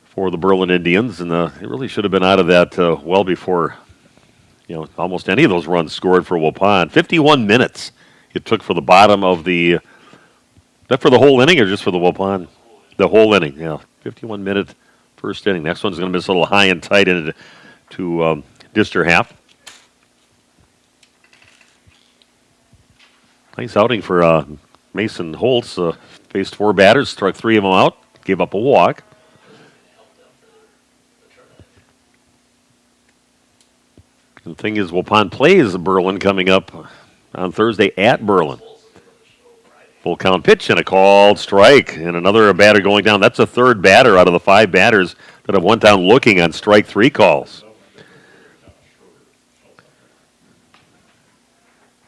for the Berlin Indians, and it really should have been out of that well before almost any of those runs scored for Waupun. 51 minutes it took for the bottom of the. That for the whole inning or just for the Waupun? The whole inning, yeah. 51-minute first inning. Next one's going to miss a little high and tight into Disterhaft. Nice outing for Mason Holtz. Faced 4 batters, struck 3 of them out, gave up a walk. The thing is, Waupun plays Berlin coming up on Thursday at Berlin. Full count pitch and a called strike, and another batter going down. That's a 3rd batter out of the 5 batters that have went down looking on strike 3 calls.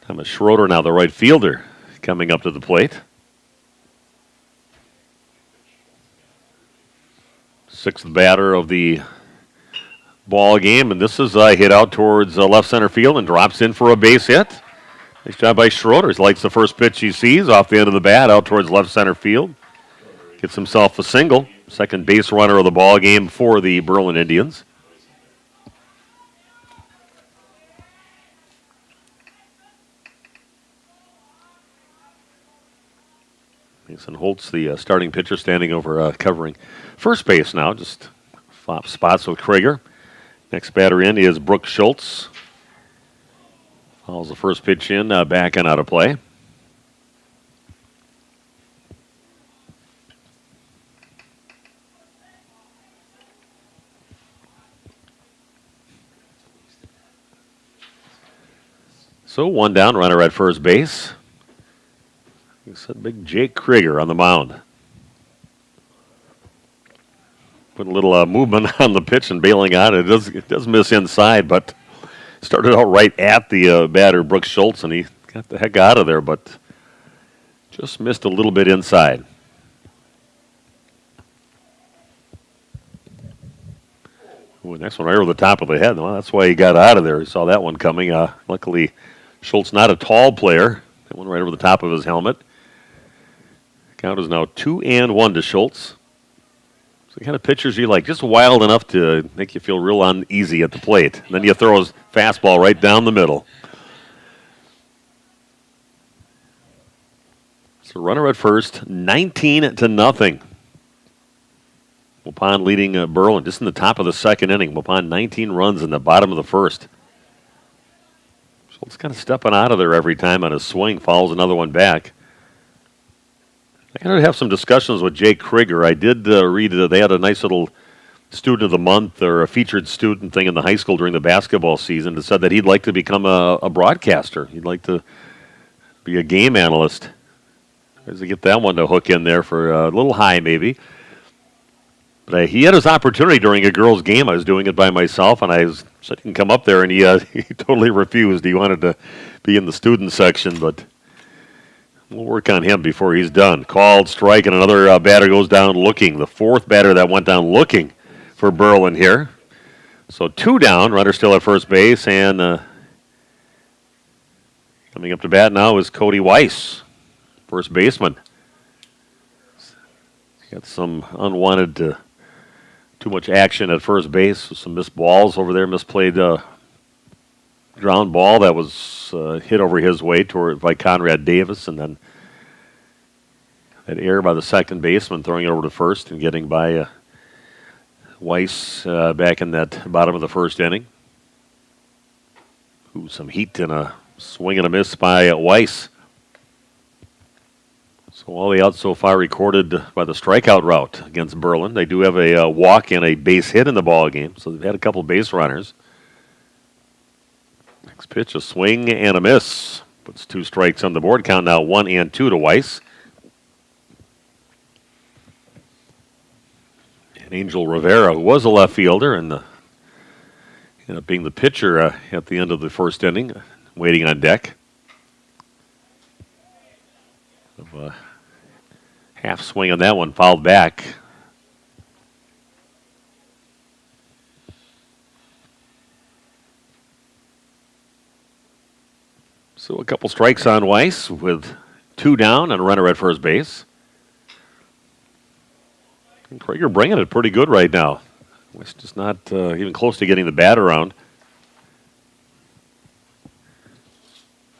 Thomas Schroeder now the right fielder coming up to the plate. 6th batter of the ball game, and this is a hit out towards left center field and drops in for a base hit. Nice job by Schroeder. He likes the first pitch he sees off the end of the bat out towards left center field. Gets himself a single. Second base runner of the ball game for the Berlin Indians. Mason Holtz, the starting pitcher, standing over covering first base now. Just flop spots with Krieger. Next batter in is Brooke Schultz. Fouls the first pitch in, back and out of play. So 1 down, runner at first base. It's a big Jake Krieger on the mound. Put a little movement on the pitch and bailing out. It does miss inside, but started out right at the batter, Brooks Schultz, and he got the heck out of there, but just missed a little bit inside. Ooh, next one right over the top of the head. Well, that's why he got out of there. He saw that one coming. Luckily, Schultz not a tall player. That one right over the top of his helmet. Count is now 2-1 to Schultz. So the kind of pitchers you like, just wild enough to make you feel real uneasy at the plate. And then you throw his fastball right down the middle. So runner at first, 19-0. Waupun leading Berlin just in the top of the second inning. Waupun 19 runs in the bottom of the first. Schultz kind of stepping out of there every time on his swing, follows another one back. I got to have some discussions with Jake Krieger. I did read that they had a nice little student of the month or a featured student thing in the high school during the basketball season that said that he'd like to become a broadcaster. He'd like to be a game analyst. Tries to get that one to hook in there for a little high maybe. But he had his opportunity during a girls' game. I was doing it by myself, and I said, "You can come up there," and he totally refused. He wanted to be in the student section, but we'll work on him before he's done. Called strike, and another batter goes down looking. The fourth batter that went down looking for Berlin here. So 2 down, runner still at first base, and coming up to bat now is Cody Weiss, first baseman. Got some unwanted too much action at first base, some missed balls over there, misplayed ground ball that was hit over his way by Conrad Davis, and then that error by the second baseman throwing it over to first and getting by Weiss back in that bottom of the first inning. Ooh, some heat and a swing and a miss by Weiss. So all the outs so far recorded by the strikeout route against Berlin. They do have a walk and a base hit in the ball game, so they've had a couple base runners. Next pitch, a swing and a miss. Puts 2 strikes on the board. Count now 1-2 to Weiss. And Angel Rivera, who was a left fielder and ended up being the pitcher at the end of the first inning, waiting on deck. Half swing on that one, fouled back. So a couple strikes on Weiss with 2 down and a runner at first base. And Krieger bringing it pretty good right now. Weiss just not even close to getting the bat around.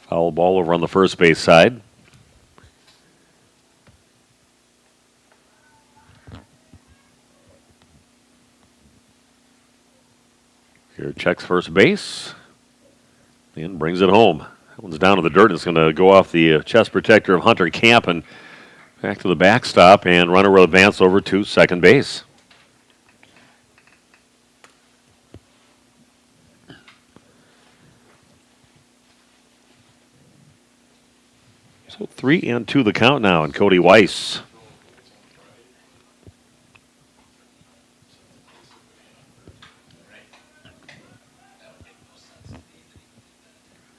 Foul ball over on the first base side. Here checks first base and brings it home. That one's down to the dirt. It's going to go off the chest protector of Hunter Camp and back to the backstop, and runner will advance over to second base. So 3-2 the count now, and Cody Weiss.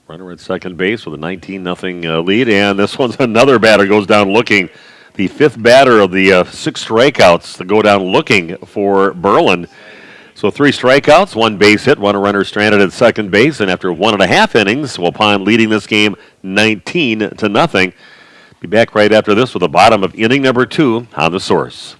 Runner at second base with a 19-0 lead, and this one's another batter goes down looking. The 5th batter of the 6 strikeouts to go down looking for Berlin. So 3 strikeouts, 1 base hit, 1 runner stranded at second base, and after 1.5 innings, Waupun leading this game 19-0. Be back right after this with the bottom of inning number 2 on The Source.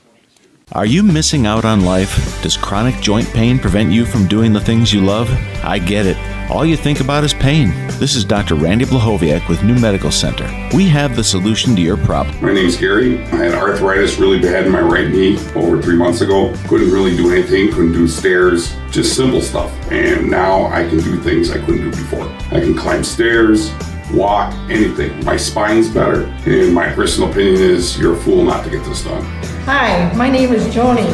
Are you missing out on life? Does chronic joint pain prevent you from doing the things you love? I get it. All you think about is pain. This is Dr. Randy Blahoviak with New Medical Center. We have the solution to your problem. My name's Gary. I had arthritis really bad in my right knee over 3 months ago. Couldn't really do anything, couldn't do stairs, just simple stuff. And now I can do things I couldn't do before. I can climb stairs, walk, anything. My spine's better. And my personal opinion is you're a fool not to get this done. Hi, my name is Joni.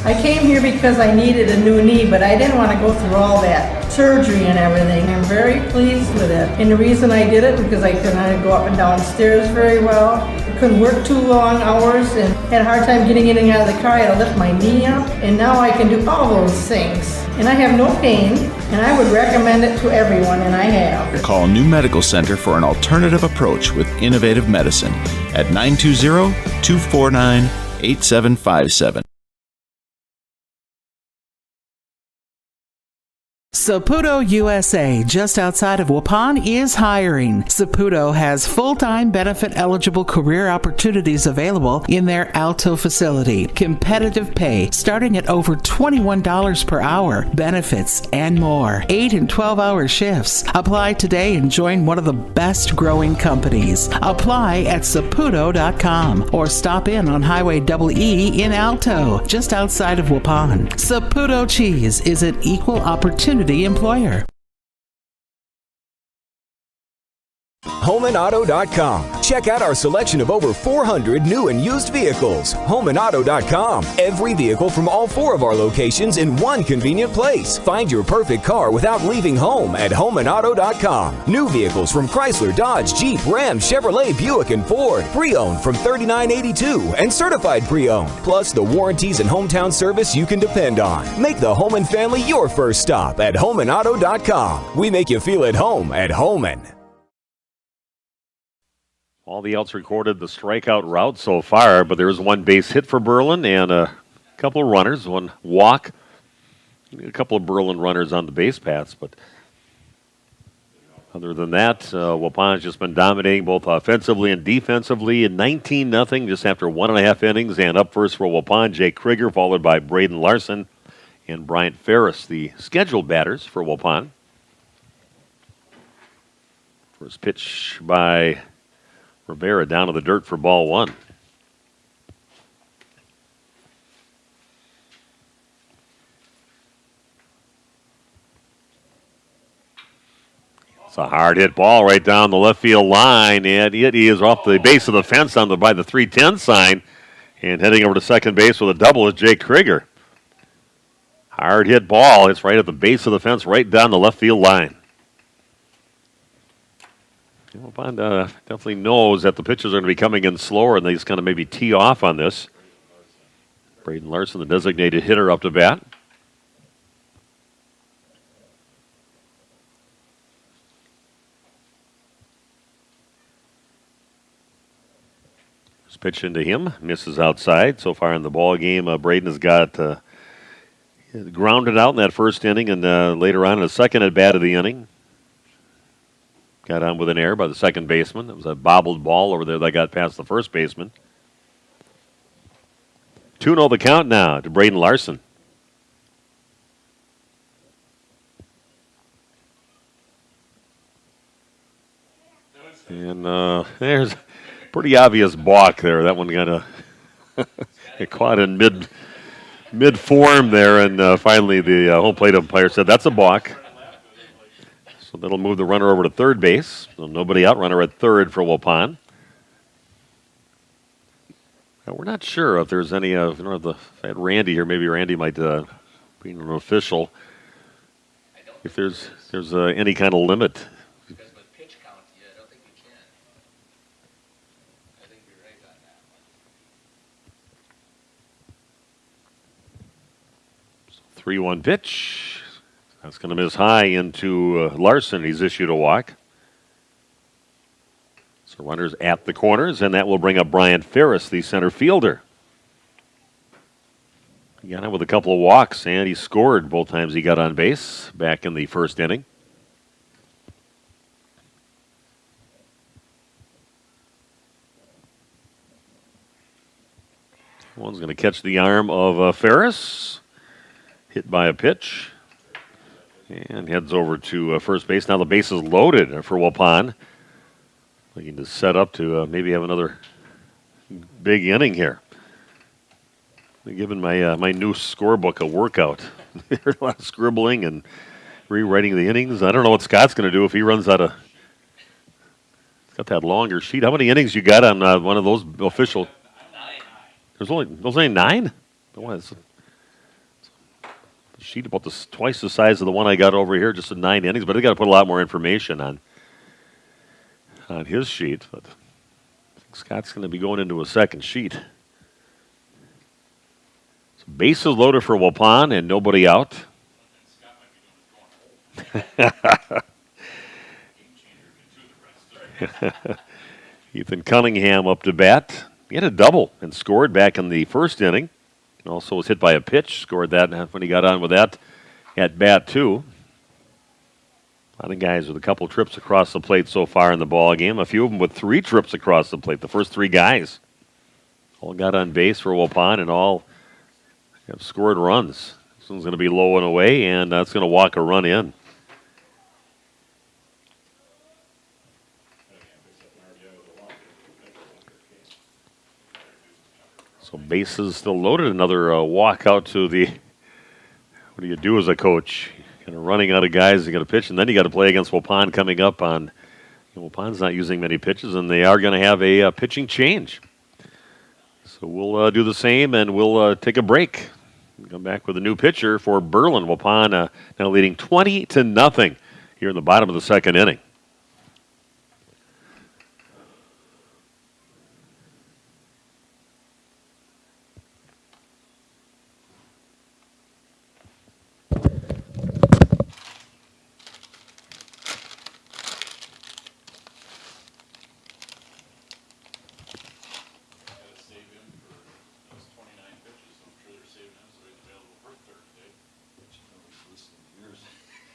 I came here because I needed a new knee, but I didn't want to go through all that surgery and everything. I'm very pleased with it. And the reason I did it because I couldn't go up and down stairs very well. I couldn't work 2 long hours and had a hard time getting in and out of the car. I had to lift my knee up. And now I can do all those things. And I have no pain, and I would recommend it to everyone, and I have. Call New Medical Center for an alternative approach with innovative medicine at 920-249-8757. Saputo USA, just outside of Waupun, is hiring. Saputo has full-time benefit-eligible career opportunities available in their Alto facility. Competitive pay starting at over $21 per hour, benefits, and more. 8 and 12-hour shifts. Apply today and join one of the best growing companies. Apply at saputo.com or stop in on Highway EE in Alto, just outside of Waupun. Saputo Cheese is an equal opportunity employer. HomeandAuto.com. Check out our selection of over 400 new and used vehicles. HomeandAuto.com. Every vehicle from all 4 of our locations in one convenient place. Find your perfect car without leaving home at HomeandAuto.com. New vehicles from Chrysler, Dodge, Jeep, Ram, Chevrolet, Buick, and Ford. Pre-owned from $39.82 and certified pre-owned. Plus the warranties and hometown service you can depend on. Make the Homan family your first stop at HomeandAuto.com. We make you feel at home at Homan. All the outs recorded the strikeout route so far, but there was one base hit for Berlin and a couple of runners, one walk, a couple of Berlin runners on the base paths. But other than that, Waupun's just been dominating both offensively and defensively. In 19-0 just after 1.5 innings, and up first for Waupun, Jake Krieger, followed by Braden Larson and Bryant Ferris, the scheduled batters for Waupun. First pitch by Rivera down to the dirt for ball 1. It's a hard hit ball right down the left field line, and it is off the base of the fence by the 310 sign, and heading over to second base with a double is Jake Krieger. Hard hit ball. It's right at the base of the fence, right down the left field line. Waupun definitely knows that the pitchers are going to be coming in slower, and they just kind of maybe tee off on this. Braden Larson, the designated hitter, up to bat. First pitch into him, misses outside. So far in the ball game, Braden has got grounded out in that first inning, and later on in the second at bat of the inning, got on with an error by the second baseman. It was a bobbled ball over there that got past the first baseman. 2-0 the count now to Braden Larson. And there's a pretty obvious balk there. That one got it caught in mid-form there, and finally the home plate umpire said that's a balk. So that'll move the runner over to third base. So nobody out, runner at third for Waupun. Now, we're not sure if there's any, if I had Randy here, maybe Randy might be an official. If there's any kind of limit. Because with pitch count, I don't think we can. I think you're right on that one. 3-1 pitch. That's going to miss high into Larson. He's issued a walk. So runners at the corners, and that will bring up Bryant Ferris, the center fielder. He got out with a couple of walks, and he scored both times he got on base back in the first inning. One's going to catch the arm of Ferris. Hit by a pitch. And heads over to first base. Now the base is loaded for Waupun. Looking to set up to maybe have another big inning here. I'm giving my new scorebook a workout. There's a lot of scribbling and rewriting the innings. I don't know what Scott's going to do if he runs out of. He's got that longer sheet. How many innings you got on one of those official? 9. There's only 9? What is it? Sheet about twice the size of the one I got over here, just in 9 innings, but I got to put a lot more information on his sheet. But I think Scott's going to be going into a second sheet. So bases loaded for Waupun and nobody out. Ethan Cunningham up to bat. He had a double and scored back in the first inning. Also was hit by a pitch, scored that when he got on with that at bat too. A lot of guys with a couple trips across the plate so far in the ball game. A few of them with 3 trips across the plate. The first 3 guys all got on base for Waupun and all have scored runs. This one's going to be low and away, and that's going to walk a run in. So bases still loaded. Another walk out to the. What do you do as a coach? Kind of running out of guys. You got to pitch, and then you got to play against Waupun coming up on. Waupun's not using many pitches, and they are going to have a pitching change. So we'll do the same, and we'll take a break. We'll come back with a new pitcher for Berlin. Waupun now leading 20-0 here in the bottom of the second inning.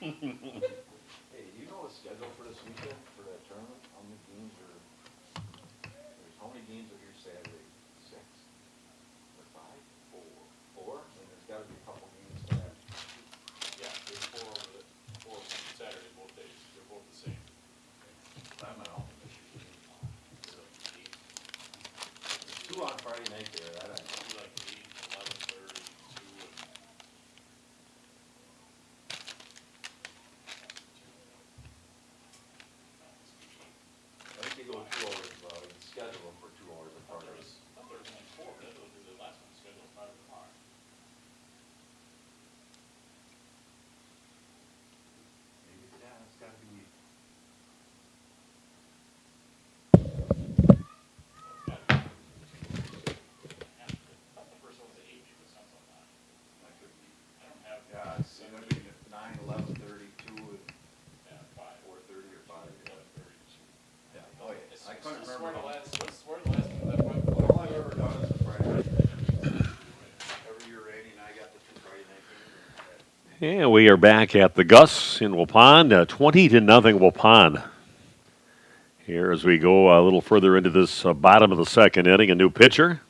Hey, do you know the schedule for this weekend for that tournament? How many games are here Saturday? 6 or 5? 4? And there's got to be a couple games for that. Yeah, there's 4 Saturday, both days. They're both the same. I'm out. 2 on Friday night there. I don't know. Like 8, 11:30, 2, and I think they go 2 hours, schedule them for 2 hours apart. I thought there was only 4, but that was the last one scheduled 5 o'clock. Maybe, yeah, it's got to be. The first one was at 8, but something like that. That could be. I don't have. Yeah, it's gonna be 9, 11:30, 2, and Yeah, 5. 4:30 or 5. 11:30. Yeah. Oh, yeah. I couldn't remember. Swear the last one that 5 o'clock. All I've ever done is the Friday night. Every year Randy and I got the 2 Friday night games. And we are back at the Gus in Waupun, 20-0 Waupun. Here as we go a little further into this bottom of the second inning, a new pitcher.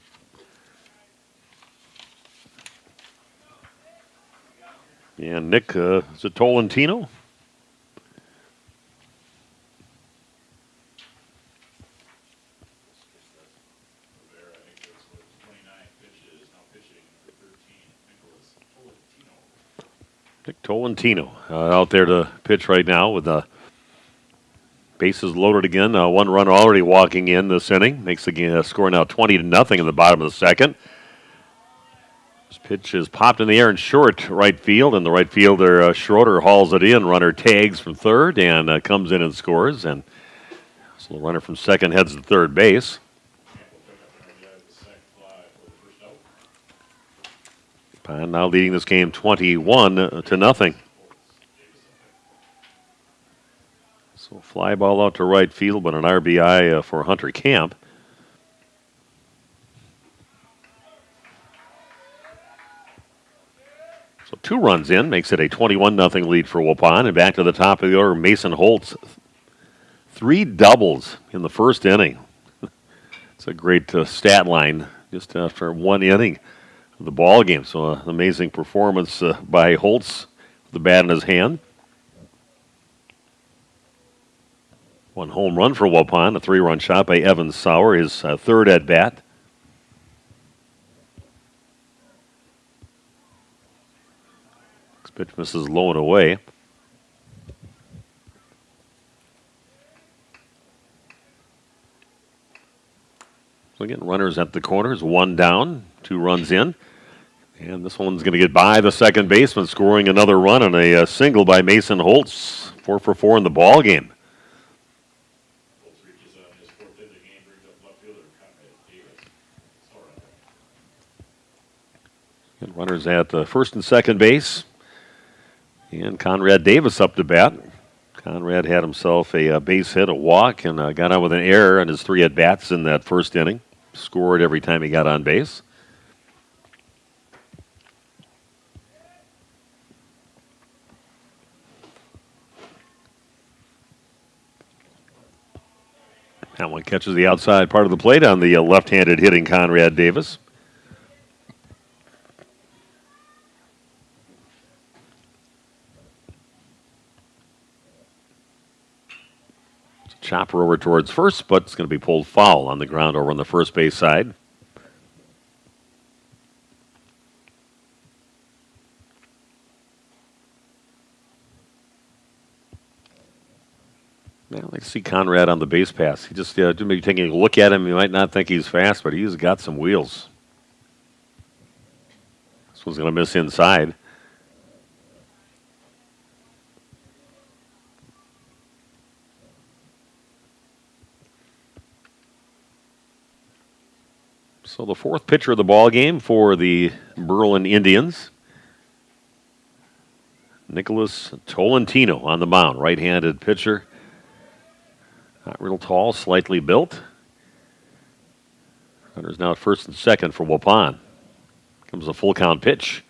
And Nick, is it Tolentino? There, I think that's what 29 pitches, now pitching for 13, Nicholas Tolentino. Nick Tolentino out there to pitch right now with the bases loaded again. 1 run already walking in this inning. Makes the score now 20-0 in the bottom of the second. This pitch is popped in the air in short right field, and the right fielder, Schroeder, hauls it in. Runner tags from third and comes in and scores. And so the runner from second heads to third base. Pine now leading this game 21-0. So fly ball out to right field, but an RBI for Hunter Camp. So 2 runs in, makes it a 21-0 lead for Waupun. And back to the top of the order, Mason Holtz. 3 doubles in the first inning. It's a great stat line just after 1 inning of the ball game. So an amazing performance by Holtz with the bat in his hand. 1 home run for Waupun, a 3-run shot by Evan Sauer, his third at bat. Pitch misses low and away. So again, runners at the corners, 1 down, 2 runs in. And this one's going to get by the second baseman, scoring another run on a single by Mason Holtz. 4 for 4 in the ball game. Holtz reaches on his 4th hit of the game, brings up left fielder Conrad Davis. And runners at first and second base. And Conrad Davis up to bat. Conrad had himself a base hit, a walk, and got on with an error on his 3 at-bats in that first inning. Scored every time he got on base. That one catches the outside part of the plate on the left-handed hitting Conrad Davis. It's a chopper over towards first, but it's going to be pulled foul on the ground over on the first base side. Yeah, I see Conrad on the base pass. He just maybe taking a look at him, you might not think he's fast, but he's got some wheels. This one's going to miss inside. So the fourth pitcher of the ball game for the Berlin Indians. Nicholas Tolentino on the mound, right-handed pitcher. Not real tall, slightly built. Runner's now at first and second for Waupun. Comes a full count pitch.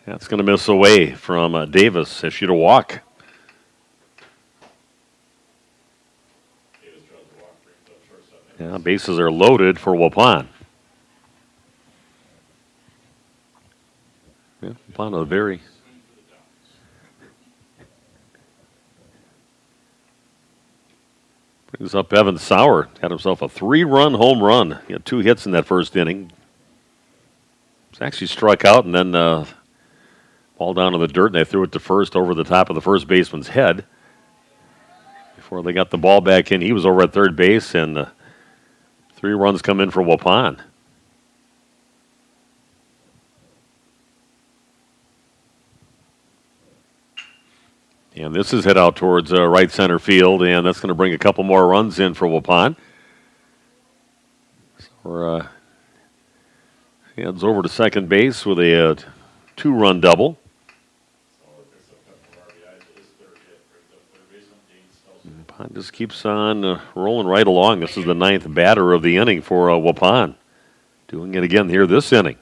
That's going to miss away from Davis. Issue to walk. Yeah, bases are loaded for Waupun. Yeah, Waupun a very... Brings up Evan Sauer. Had himself a 3-run home run. He had 2 hits in that first inning. He's actually struck out and then ball down in the dirt, and they threw it to first over the top of the first baseman's head. Before they got the ball back in, he was over at third base, and 3 runs come in for Waupun. And this is hit out towards right center field, and that's going to bring a couple more runs in for Waupun. So he heads over to second base with a 2-run double. Waupun just keeps on rolling right along. This is the 9th batter of the inning for Waupun. Doing it again here this inning.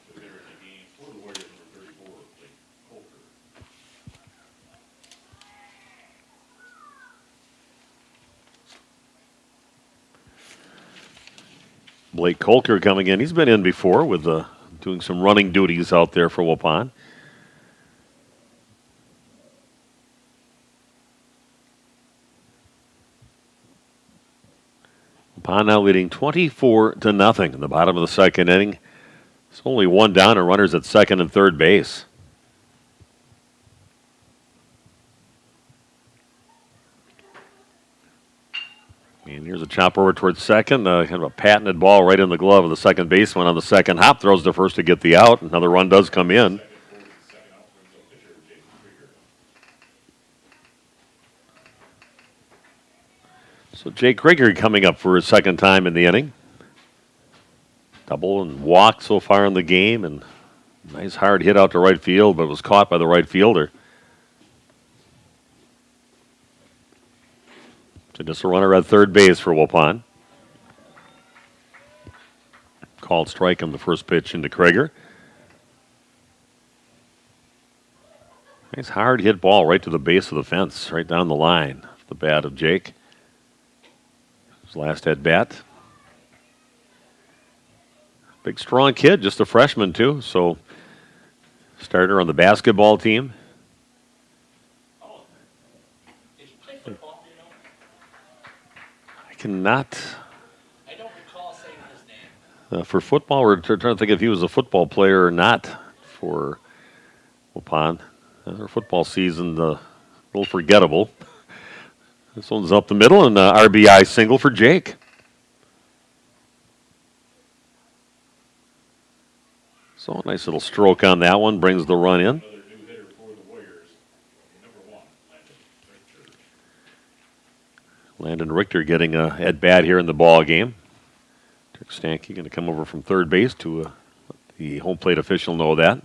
Blake Kolker coming in. He's been in before with doing some running duties out there for Waupun. Waupun now leading 24-0 in the bottom of the second inning. It's only 1 down and runners at second and third base. And here's a chop over towards second. Kind of a patented ball right in the glove of the second baseman on the second hop. Throws to first to get the out. Another run does come in. So Jake Krieger coming up for his second time in the inning. Double and walk so far in the game. And nice hard hit out to right field, but was caught by the right fielder. Just a runner at third base for Waupun. Called strike on the first pitch into Krieger. Nice hard hit ball right to the base of the fence, right down the line. The bat of Jake. His last at bat. Big strong kid, just a freshman too. So starter on the basketball team. Cannot. I don't recall saying his name. For football, we're trying to think if he was a football player or not for Waupun. Their football season, a little forgettable. This one's up the middle, and RBI single for Jake. So a nice little stroke on that one, brings the run in. Landon Richter getting a at bat here in the ball game. Dirk Stanke going to come over from third base to let the home plate official know that.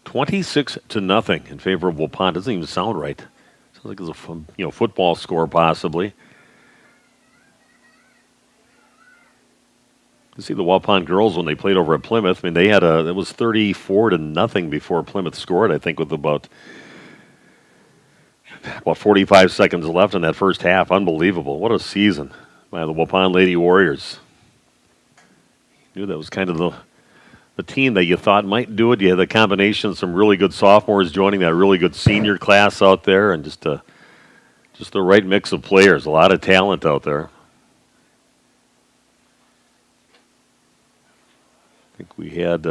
$26-0 in favor of Waupun. Doesn't even sound right. Sounds like it's a football score possibly. You see the Waupun girls when they played over at Plymouth. I mean, it was 34-0 before Plymouth scored. I think with about 45 seconds left in that first half. Unbelievable! What a season by the Waupun Lady Warriors. Knew that was kind of the team that you thought might do it. You had the combination of some really good sophomores joining that really good senior class out there, and just the right mix of players. A lot of talent out there. I think we had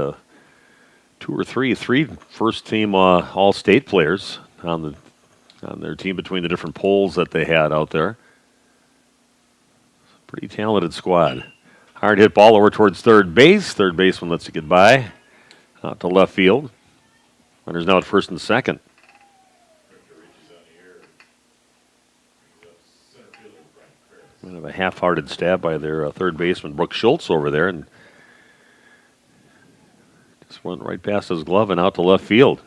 three first-team All-State players on their team between the different polls that they had out there. Pretty talented squad. Hard hit ball over towards third base. Third baseman lets it get by. Out to left field. Runners now at first and second. Kind of a half-hearted stab by their third baseman, Brooke Schultz, over there, and just went right past his glove and out to left field.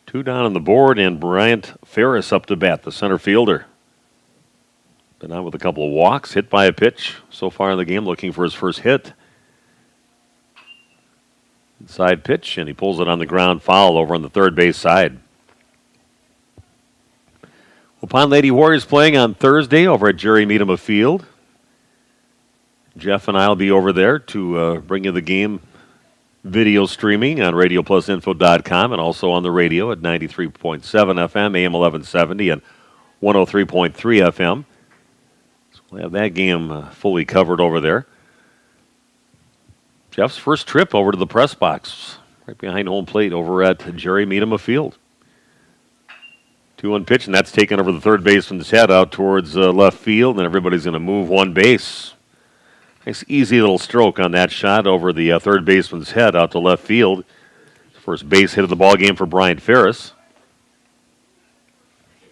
Two down on the board, and Bryant Ferris up to bat, the center fielder. Been out with a couple of walks, hit by a pitch so far in the game, looking for his first hit. Inside pitch, and he pulls it on the ground foul over on the third base side. Waupun Lady Warriors playing on Thursday over at Jerry Meadema Field. Jeff and I will be over there to bring you the game video streaming on radioplusinfo.com and also on the radio at 93.7 FM, AM 1170, and 103.3 FM. So we'll have that game fully covered over there. Jeff's first trip over to the press box, right behind home plate over at Jerry Meadema Field. 2-1 pitch, and that's taken over the third baseman's head out towards left field, and everybody's going to move one base. Nice easy little stroke on that shot over the third baseman's head out to left field. First base hit of the ball game for Bryant Ferris.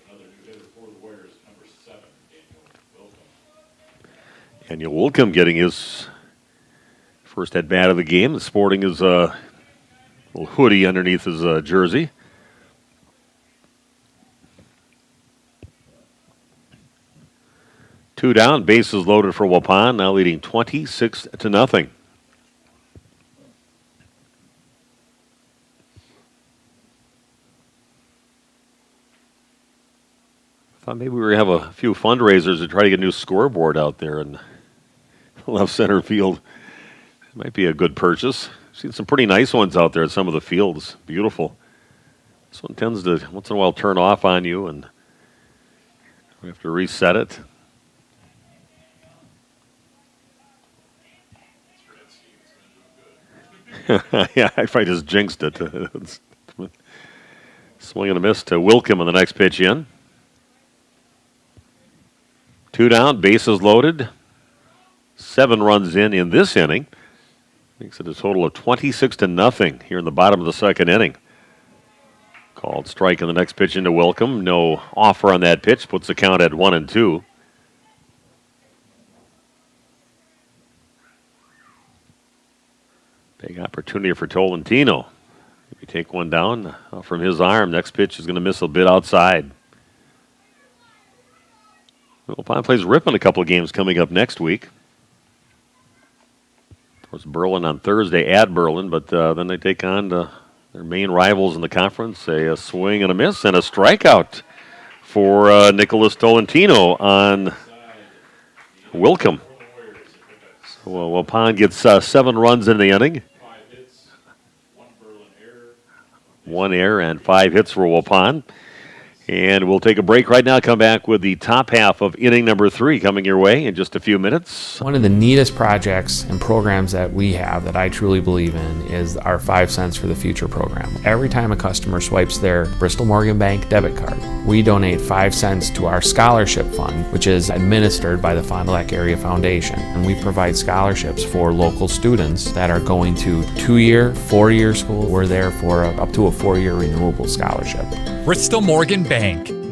Another new hitter for the Warriors, number 7, Daniel Wilkham. Daniel Wilkham getting his first at bat of the game, sporting his little hoodie underneath his jersey. Two down, bases loaded for Waupun, now leading 26-0. Thought maybe we were going to have a few fundraisers to try to get a new scoreboard out there in left center field. It might be a good purchase. Seen some pretty nice ones out there at some of the fields. Beautiful. This one tends to once in a while turn off on you, and we have to reset it. Yeah, if I just jinxed it. Swing and a miss to Wilkham on the next pitch in. Two down, bases loaded. 7 runs in this inning. Makes it a total of 26-0 here in the bottom of the second inning. Called strike on the next pitch into Wilkham. No offer on that pitch. Puts the count at 1-2. Big opportunity for Tolentino. If you take one down from his arm, next pitch is going to miss a bit outside. Waupun plays Ripon a couple of games coming up next week. Of course, Berlin on Thursday at Berlin, but then they take on their main rivals in the conference. A swing and a miss and a strikeout for Nicholas Tolentino on Wilkham. So Waupun gets 7 runs in the inning. 5 hits, 1 Berlin error. 1 error and 5 hits for Waupun. And we'll take a break right now, come back with the top half of inning number 3 coming your way in just a few minutes. One of the neatest projects and programs that we have that I truly believe in is our 5 cents for the future program. Every time a customer swipes their Bristol Morgan Bank debit card, we donate 5 cents to our scholarship fund, which is administered by the Fond du Lac Area Foundation. And we provide scholarships for local students that are going to 2-year, 4-year school. We're there for up to a 4-year renewable scholarship. Bristol Morgan Bank.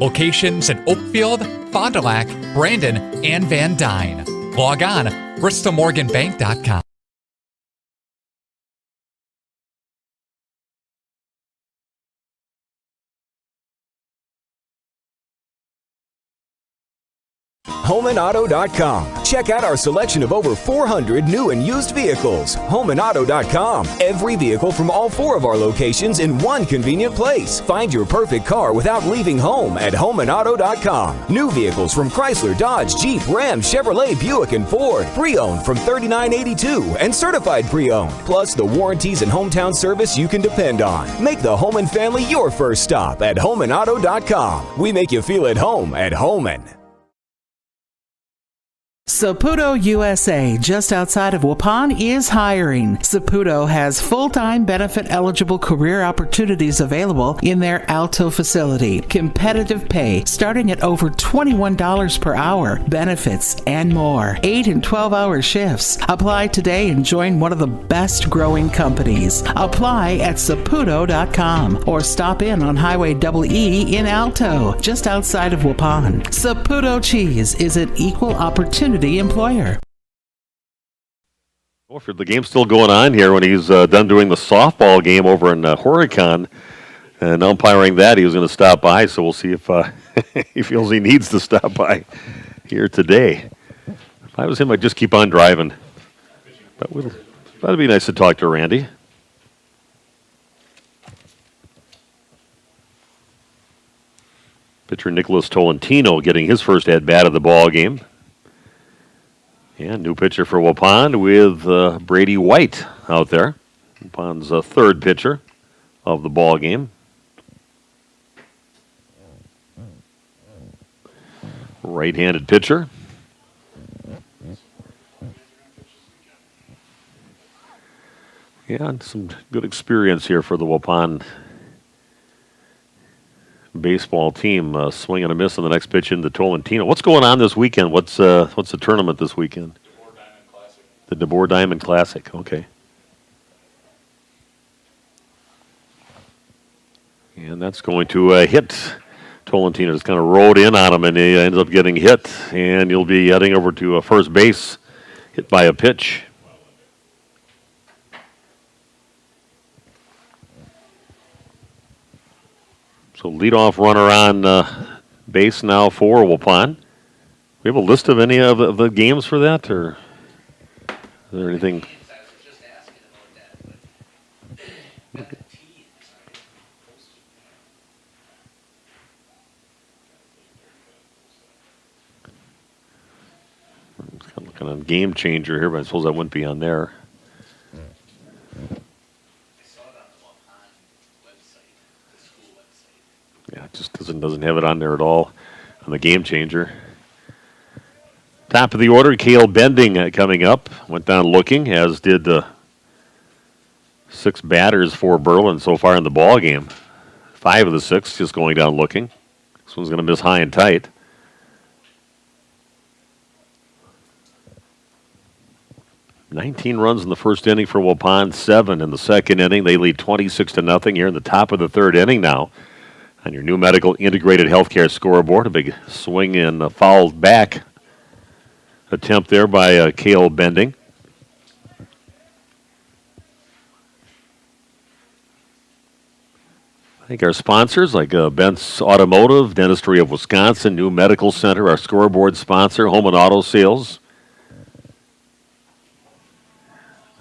Locations in Oakfield, Fond du Lac, Brandon, and Van Dyne. Log on bristolmorganbank.com. HomeAndAuto.com. Check out our selection of over 400 new and used vehicles. HomeAndAuto.com. Every vehicle from all 4 of our locations in one convenient place. Find your perfect car without leaving home at HomeAndAuto.com. New vehicles from Chrysler, Dodge, Jeep, Ram, Chevrolet, Buick, and Ford. Pre-owned from $39.82 and certified pre-owned. Plus the warranties and hometown service you can depend on. Make the Homan family your first stop at HomeAndAuto.com. We make you feel at home at Homan. Saputo USA, just outside of Waupun, is hiring. Saputo has full-time benefit-eligible career opportunities available in their Alto facility. Competitive pay starting at over $21 per hour, benefits, and more. 8 and 12-hour shifts. Apply today and join one of the best growing companies. Apply at Saputo.com or stop in on Highway EE in Alto, just outside of Waupun. Saputo Cheese is an equal opportunity employer. Wolford, the game's still going on here when he's done doing the softball game over in Horicon and umpiring that. He was going to stop by, so we'll see if he feels he needs to stop by here today. If I was him, I'd just keep on driving. But that'd be nice to talk to Randy. Pitcher Nicholas Tolentino getting his first at-bat of the ball game. And new pitcher for Waupun with Brady White out there. Waupun's third pitcher of the ball game. Right-handed pitcher. Yeah, and some good experience here for the Waupun baseball team. Swing and a miss on the next pitch into Tolentino. What's going on this weekend? What's the tournament this weekend? The DeBoer Diamond Classic. Okay. And that's going to hit Tolentino. Just kind of rode in on him, and he ends up getting hit. And he'll be heading over to first base, hit by a pitch. So leadoff runner on base now for Waupun. We have a list of any of the games for that, or is there anything? I'm just kind of looking on Game Changer here, but I suppose that wouldn't be on there. Yeah, it just doesn't have it on there at all on the Game Changer. Top of the order, Cale Bending coming up. Went down looking, as did 6 batters for Berlin so far in the ball game. 5 of the 6 just going down looking. This one's going to miss high and tight. $19 runs in the first inning for Waupun, 7 in the second inning. They lead 26-0 here in the top of the third inning now. On your new medical integrated healthcare scoreboard, a big swing and a foul back attempt there by Cale Bending. I think our sponsors like Bent's Automotive, Dentistry of Wisconsin, New Medical Center, our scoreboard sponsor, Home and Auto Sales.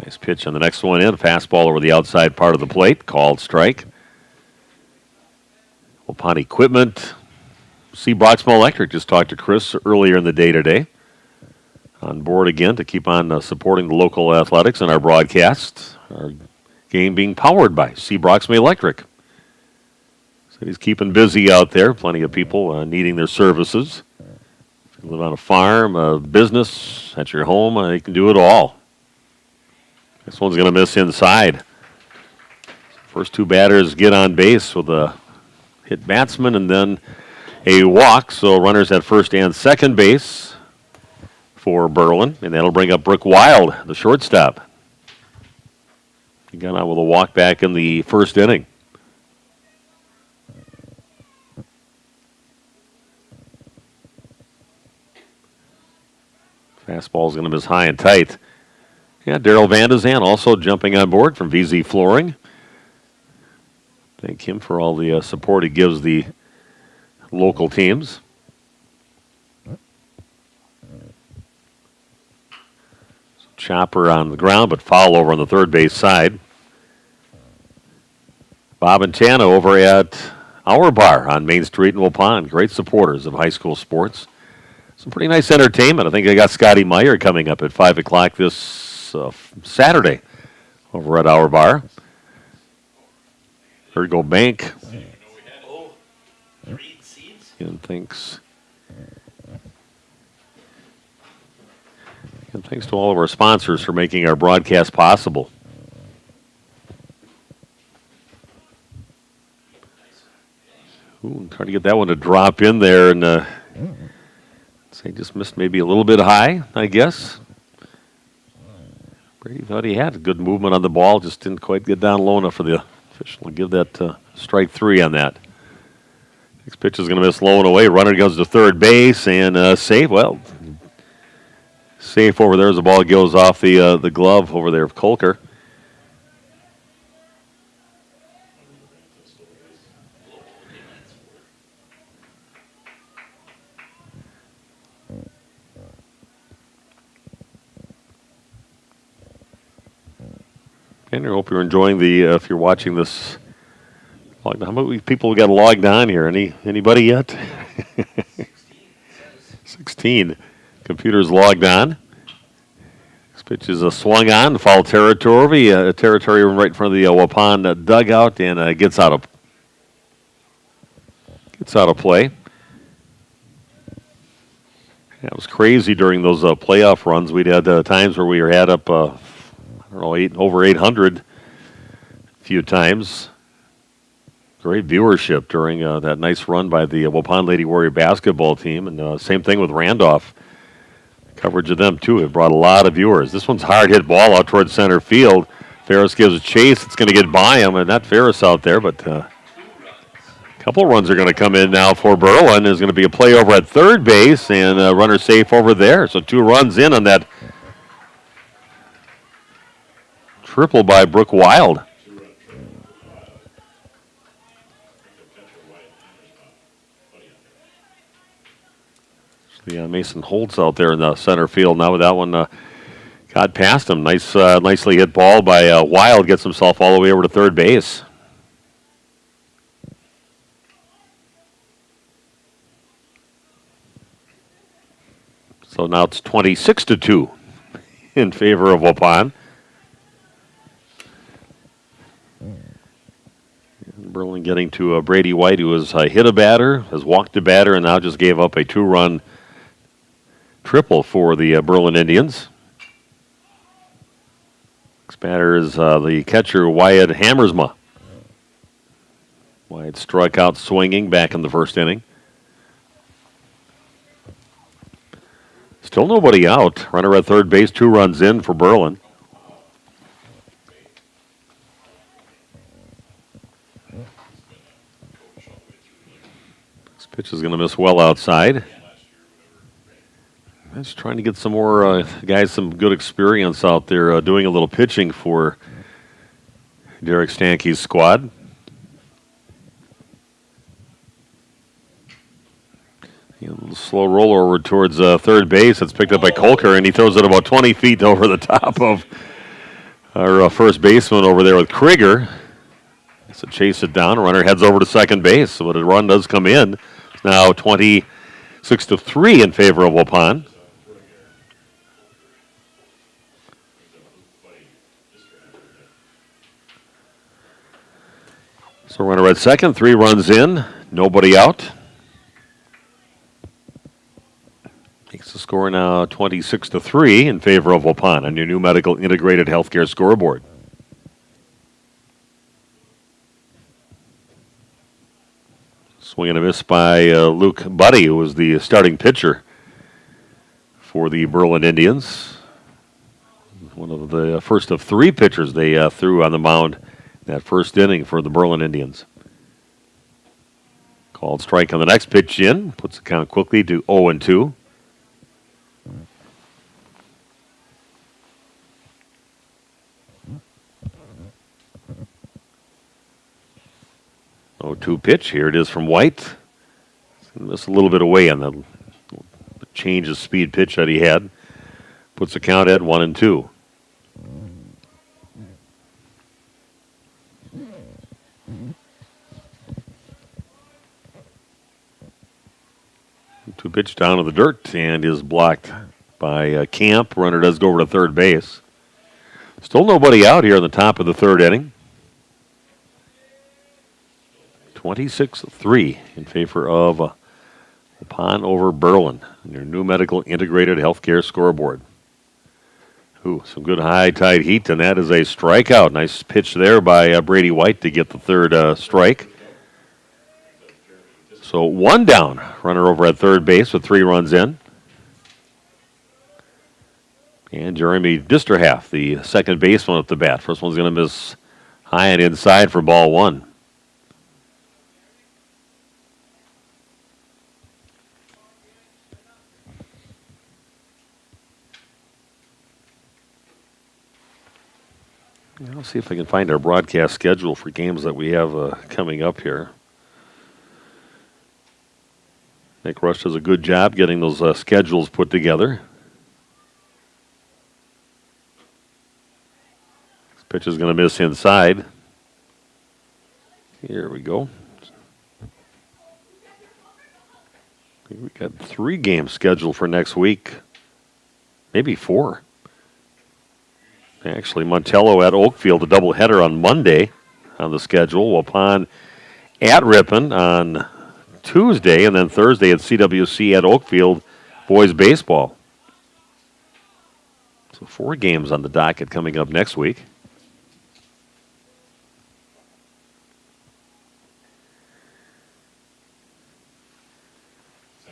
Nice pitch on the next one in. Fastball over the outside part of the plate. Called strike. Waupun Equipment. Broxma Electric. Just talked to Chris earlier in the day today. On board again to keep on supporting the local athletics and our broadcast. Our game being powered by Broxma Electric. So he's keeping busy out there. Plenty of people needing their services. If you live on a farm, a business, at your home, you can do it all. This one's going to miss inside. First 2 batters get on base with a hit batsman and then a walk. So runners at first and second base for Berlin. And that'll bring up Brooke Wild, the shortstop. He got out with a walk back in the first inning. Fastball's going to miss high and tight. Yeah, Daryl Van de Zan also jumping on board from VZ Flooring. Thank him for all the support he gives the local teams. chopper on the ground, but foul over on the third base side. Bob and Tana over at Our Bar on Main Street in Waupun. Great supporters of high school sports. Some pretty nice entertainment. I think they got Scotty Meyer coming up at 5 o'clock this Saturday over at Our Bar. Ergo Bank. And thanks to all of our sponsors for making our broadcast possible. Ooh, trying to get that one to drop in there, and say just missed maybe a little bit high, I guess. Brady thought he had good movement on the ball, just didn't quite get down low enough for the official to give that strike three on that. Next pitch is going to miss low and away. Runner goes to third base and safe. Well, safe over there as the ball goes off the glove over there of Kolker. And I hope you're enjoying if you're watching this. How many people we got logged on here? Anybody yet? 16. Computer's logged on. This pitch is swung on, foul territory. Territory right in front of the Waupun dugout, and gets out of play. That was crazy during those playoff runs. We'd had times where we had up, over 800 a few times. Great viewership during that nice run by the Waupun Lady Warrior basketball team. And same thing with Randolph. Coverage of them, too. It brought a lot of viewers. This one's hard hit ball out towards center field. Ferris gives a chase. It's going to get by him. And not Ferris out there, but a couple runs are going to come in now for Berlin. There's going to be a play over at third base and a runner safe over there. So 2 runs in on that triple by Brooke Wild. Mason Holtz out there in the center field now with that one got past him. Nicely hit ball by Wild. Gets himself all the way over to third base. So now it's 26-2 in favor of Waupun. Berlin getting to Brady White, who has hit a batter, has walked a batter, and now just gave up a 2-run triple for the Berlin Indians. Next batter is the catcher, Wyatt Hammersma. Wyatt struck out swinging back in the first inning. Still nobody out. Runner at third base, 2 runs in for Berlin. This pitch is going to miss well outside. Just trying to get some more guys, some good experience out there doing a little pitching for Derek Stanke's squad. A little slow roller over towards third base. It's picked up by Kolker, and he throws it about 20 feet over the top of our first baseman over there with Krieger. So chase it down. Runner heads over to second base. So the run does come in. It's now 26-3 in favor of Waupun. So runner at second, 3 runs in, nobody out. Makes the score now 26-3 in favor of Waupun on your new medical integrated healthcare scoreboard. Swing and a miss by Luke Buddy, who was the starting pitcher for the Berlin Indians. One of the first of 3 pitchers they threw on the mound that first inning for the Berlin Indians. Called strike on the next pitch in. Puts the count quickly to 0-2. Oh, 2 pitch. Here it is from White. Just a little bit away on the change of speed pitch that he had. Puts the count at 1-2. To pitch down to the dirt and is blocked by Camp. Runner does go over to third base. Still nobody out here in the top of the third inning. 26-3 in favor of Waupun over Berlin in your new medical integrated healthcare scoreboard. Ooh, some good high-tide heat, and that is a strikeout. Nice pitch there by Brady White to get the third strike. So one down, runner over at third base with 3 runs in. And Jeremy Disterhalf, the second baseman at the bat. First one's going to miss high and inside for ball 1. I'll see if I can find our broadcast schedule for games that we have coming up here. Nick Rush does a good job getting those schedules put together. This pitch is going to miss inside. Here we go. We got 3 games scheduled for next week. Maybe 4. Actually, Montello at Oakfield, a doubleheader on Monday on the schedule. Waupun at Ripon on Tuesday, and then Thursday at CWC at Oakfield, boys baseball. So 4 games on the docket coming up next week.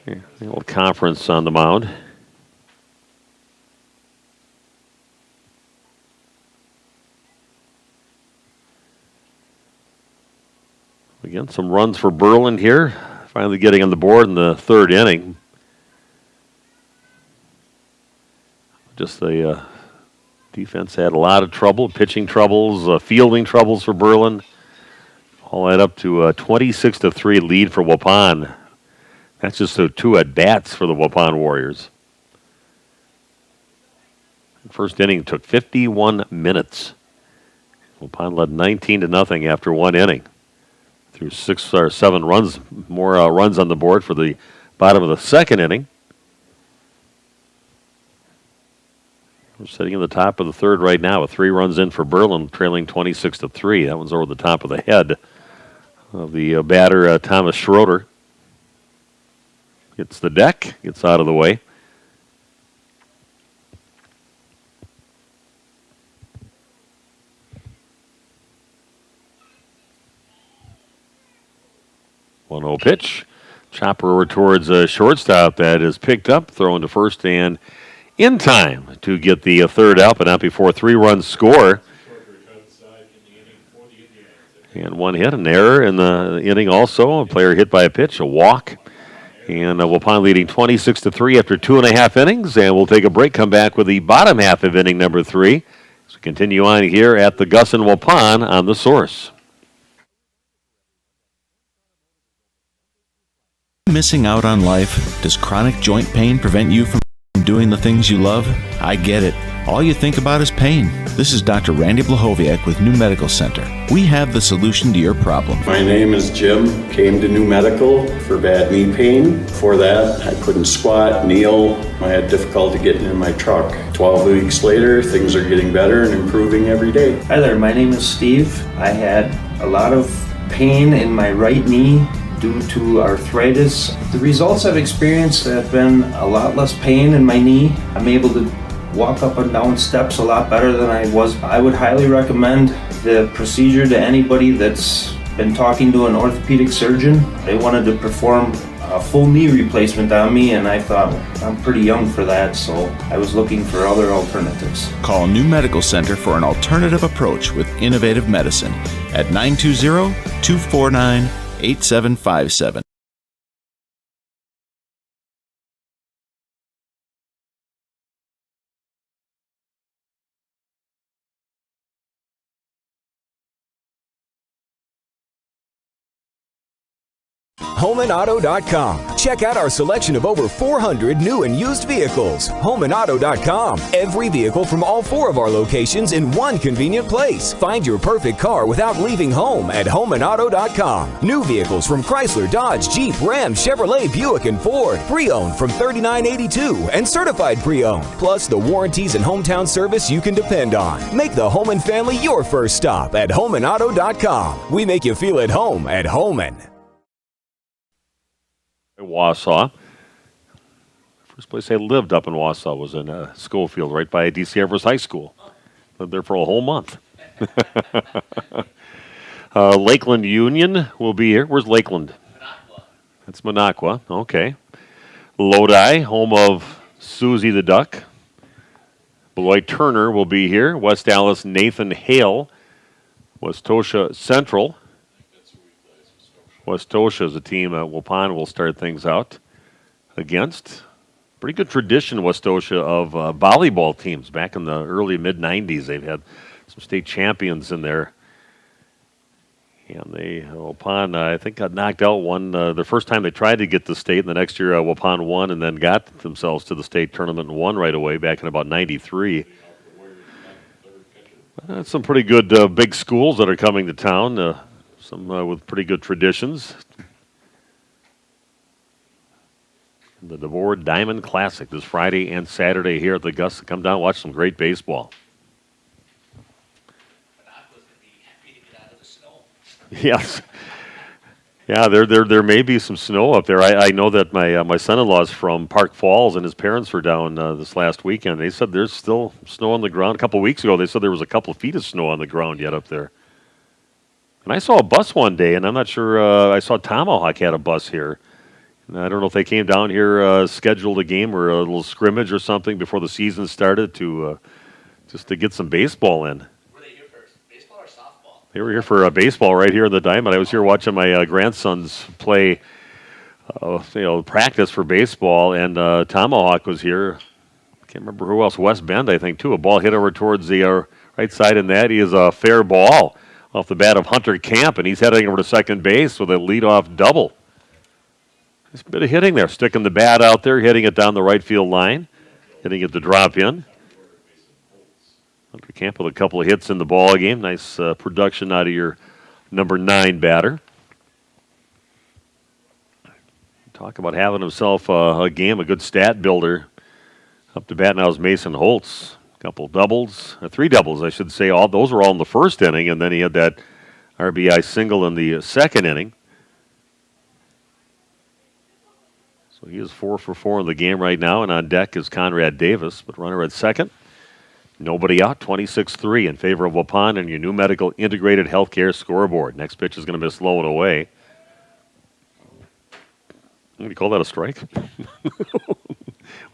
Yeah, the old conference on the mound. Again, some runs for Berlin here. Finally getting on the board in the third inning. Just the defense had a lot of trouble, pitching troubles, fielding troubles for Berlin. All that up to a 26-3 lead for Waupun. That's just 2 at-bats for the Waupun Warriors. The first inning took 51 minutes. Waupun led 19-0 after 1 inning. Through 6 or 7 runs, more runs on the board for the bottom of the second inning. We're sitting in the top of the third right now with 3 runs in for Berlin, trailing 26-3. That one's over the top of the head of the batter, Thomas Schroeder. Gets the deck, gets out of the way. One 0 pitch. Chopper over towards shortstop. That is picked up, thrown to first and in time to get the third out, but not before 3 runs score. And 1 hit, an error in the inning also. A player hit by a pitch, a walk. And Waupun leading 26-3 after 2.5 innings. And we'll take a break, come back with the bottom half of inning number 3. So continue on here at the Gus and Waupun on The Source. Missing out on life? Does chronic joint pain prevent you from doing the things you love? I get it. All you think about is pain. This is Dr. Randy Blahoviak with New Medical Center. We have the solution to your problem. My name is Jim. Came to New Medical for bad knee pain. Before that, I couldn't squat, kneel. I had difficulty getting in my truck. 12 weeks later, things are getting better and improving every day. Hi there, my name is Steve. I had a lot of pain in my right knee due to arthritis. The results I've experienced have been a lot less pain in my knee. I'm able to walk up and down steps a lot better than I was. I would highly recommend the procedure to anybody that's been talking to an orthopedic surgeon. They wanted to perform a full knee replacement on me, and I thought, I'm pretty young for that, so I was looking for other alternatives. Call New Medical Center for an alternative approach with innovative medicine at 920-249-8757. HomeAndAuto.com. Check out our selection of over 400 new and used vehicles. HomeAndAuto.com. Every vehicle from all 4 of our locations in one convenient place. Find your perfect car without leaving home at HomeAndAuto.com. New vehicles from Chrysler, Dodge, Jeep, Ram, Chevrolet, Buick, and Ford. Pre-owned from $39.82 and certified pre-owned. Plus the warranties and hometown service you can depend on. Make the Holman family your first stop at HomeAndAuto.com. We make you feel at home at Holman. Wausau. First place I lived up in Wausau was in Schofield, right by DC Everest High School. Lived there for a whole month. Lakeland Union will be here. Where's Lakeland? That's Minocqua. Okay. Lodi, home of Susie the Duck. Beloit Turner will be here. West Dallas, Nathan Hale. Westosha Central. Westosha is a team Waupun will start things out against. Pretty good tradition, Westosha, of volleyball teams. Back in the early mid-'90s, they've had some state champions in there. And Waupun, I think, got knocked out the first time they tried to get to state, and the next year Waupun won and then got themselves to the state tournament and won right away back in about 93. That's some pretty good big schools that are coming to town, some with pretty good traditions. The DeVore Diamond Classic this Friday and Saturday here at the Gus. Come down and watch some great baseball. Yes. Yeah, there may be some snow up there. I know that my son-in-law's from Park Falls, and his parents were down this last weekend. They said there's still snow on the ground. A couple of weeks ago, they said there was a couple of feet of snow on the ground yet up there. And I saw a bus one day, and I'm not sure. I saw Tomahawk had a bus here. And I don't know if they came down here, scheduled a game or a little scrimmage or something before the season started to just to get some baseball in. They were here for baseball right here in the Diamond. I was here watching my grandsons play, practice for baseball, and Tomahawk was here. I can't remember who else. West Bend, I think, too. A ball hit over towards the right side, and that is a fair ball off the bat of Hunter Camp, and he's heading over to second base with a leadoff double. Just a bit of hitting there, sticking the bat out there, hitting it down the right field line, hitting it to drop in. Hunter Camp with a couple of hits in the ball game. Nice production out of your number 9 batter. Talk about having himself a game, a good stat builder. Up to bat now is Mason Holtz. A couple doubles, 3 doubles, I should say. All those were all in the first inning, and then he had that RBI single in the second inning. So he is 4 for 4 in the game right now, and on deck is Conrad Davis, but runner at second. Nobody out, 26-3 in favor of Waupun and your new medical integrated healthcare scoreboard. Next pitch is going to miss low and away. What do you call that, a strike?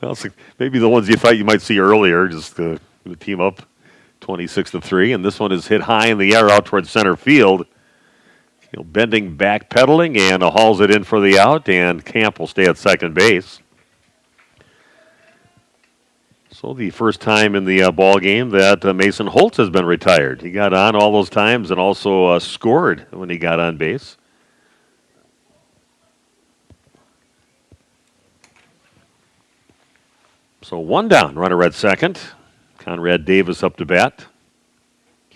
Well, maybe the ones you thought you might see earlier, just the team up 26-3. And this one is hit high in the air out towards center field. Bending back, pedaling, and hauls it in for the out, and Camp will stay at second base. So the first time in the ball game that Mason Holtz has been retired. He got on all those times and also scored when he got on base. So 1 down, runner at second. Conrad Davis up to bat.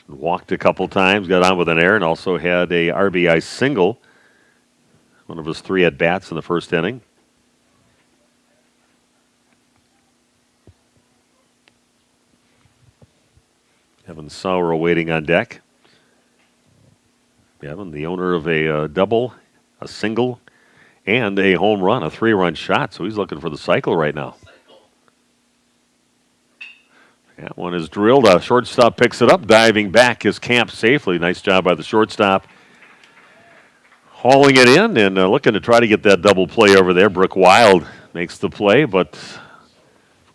Walked a couple times, got on with an error, and also had a RBI single. One of his 3 at-bats in the first inning. Evan Sauer waiting on deck. Evan, the owner of a double, a single, and a home run, a 3-run shot. So he's looking for the cycle right now. That one is drilled. Shortstop picks it up. Diving back is Camp safely. Nice job by the shortstop. Hauling it in and looking to try to get that double play over there. Brooke Wild makes the play, but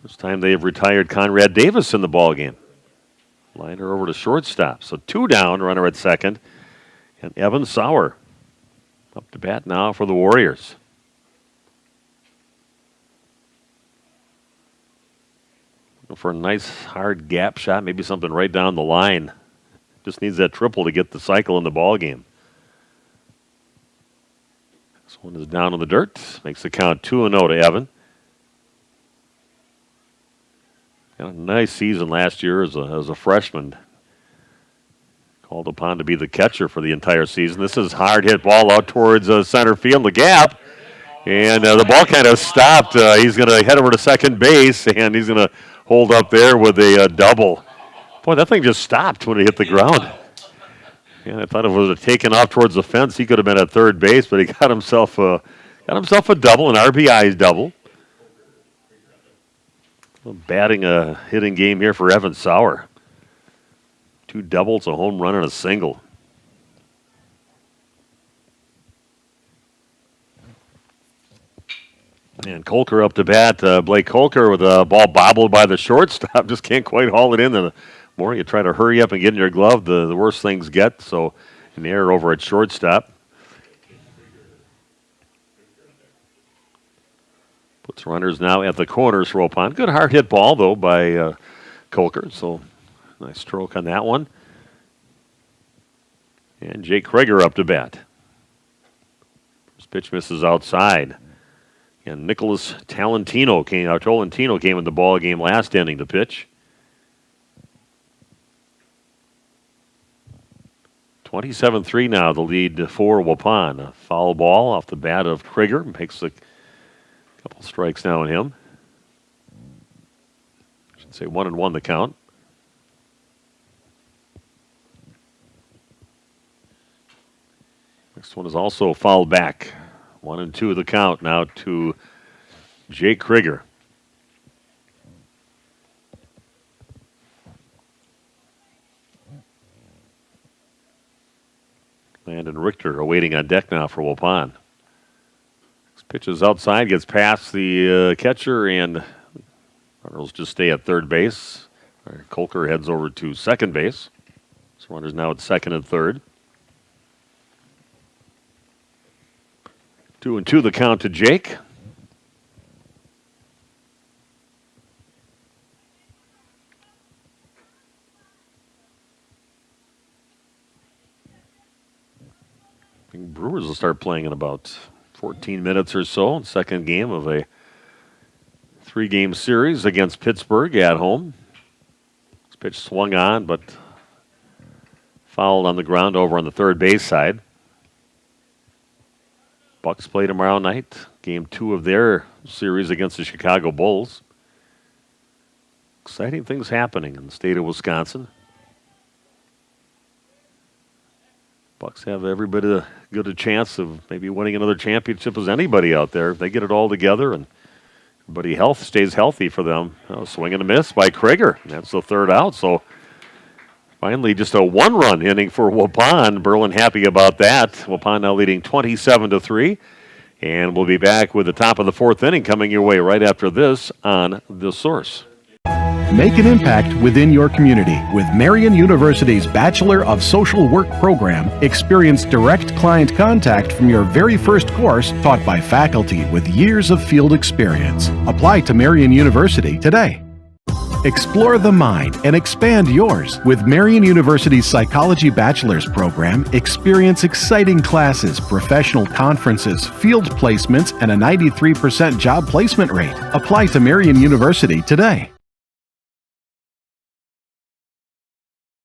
first time they have retired Conrad Davis in the ballgame. Liner over to shortstop. So 2 down, runner at second. And Evan Sauer up to bat now for the Warriors. For a nice hard gap shot, maybe something right down the line. Just needs that triple to get the cycle in the ball game. This one is down in the dirt. Makes the count 2-0 to Evan. Had a nice season last year as a freshman. Called upon to be the catcher for the entire season. This is hard hit ball out towards center field, the gap. And the ball kind of stopped. He's going to head over to second base, and he's going to hold up there with a double. Boy, that thing just stopped when it hit the ground. And I thought if it was taken off towards the fence, he could have been at third base, but he got himself a double, an RBI double. Batting a hitting game here for Evan Sauer. 2 doubles, a home run, and a single. And Kolker up to bat. Blake Kolker with a ball bobbled by the shortstop. Just can't quite haul it in. The more you try to hurry up and get in your glove, the worse things get. So an error over at shortstop. Puts runners now at the corners for Waupun. Good hard hit ball, though, by Kolker. So nice stroke on that one. And Jake Kreger up to bat. First pitch misses outside. And Nicholas Tolentino came in the ball game last inning to pitch. 27-3 now, the lead for Waupun. A foul ball off the bat of Kreger. Makes a couple strikes now on him. I should say 1-1 the count. Next one is also fouled back. 1-2 the count now to Jake Kreger. Landon Richter awaiting on deck now for Waupun. Pitches outside, gets past the catcher, and runners just stay at third base. Kolker heads over to second base. So runners now at second and third. 2-2 the count to Jake. I think Brewers will start playing in about 14 minutes or so. Second game of a 3-game series against Pittsburgh at home. This pitch swung on, but fouled on the ground over on the third base side. Bucks play tomorrow night. Game 2 of their series against the Chicago Bulls. Exciting things happening in the state of Wisconsin. Bucks have every bit of good a chance of maybe winning another championship as anybody out there. If they get it all together and everybody stays healthy for them. Swing and a miss by Kreger. That's the third out. So finally just a 1-run inning for Waupun. Berlin happy about that. Waupun now leading 27-3. And we'll be back with the top of the 4th inning coming your way right after this on The Source. Make an impact within your community with Marian University's Bachelor of Social Work program. Experience direct client contact from your very first course, taught by faculty with years of field experience. Apply to Marian University today. Explore the mind and expand yours. With Marian University's Psychology Bachelor's program, experience exciting classes, professional conferences, field placements, and a 93% job placement rate. Apply to Marian University today.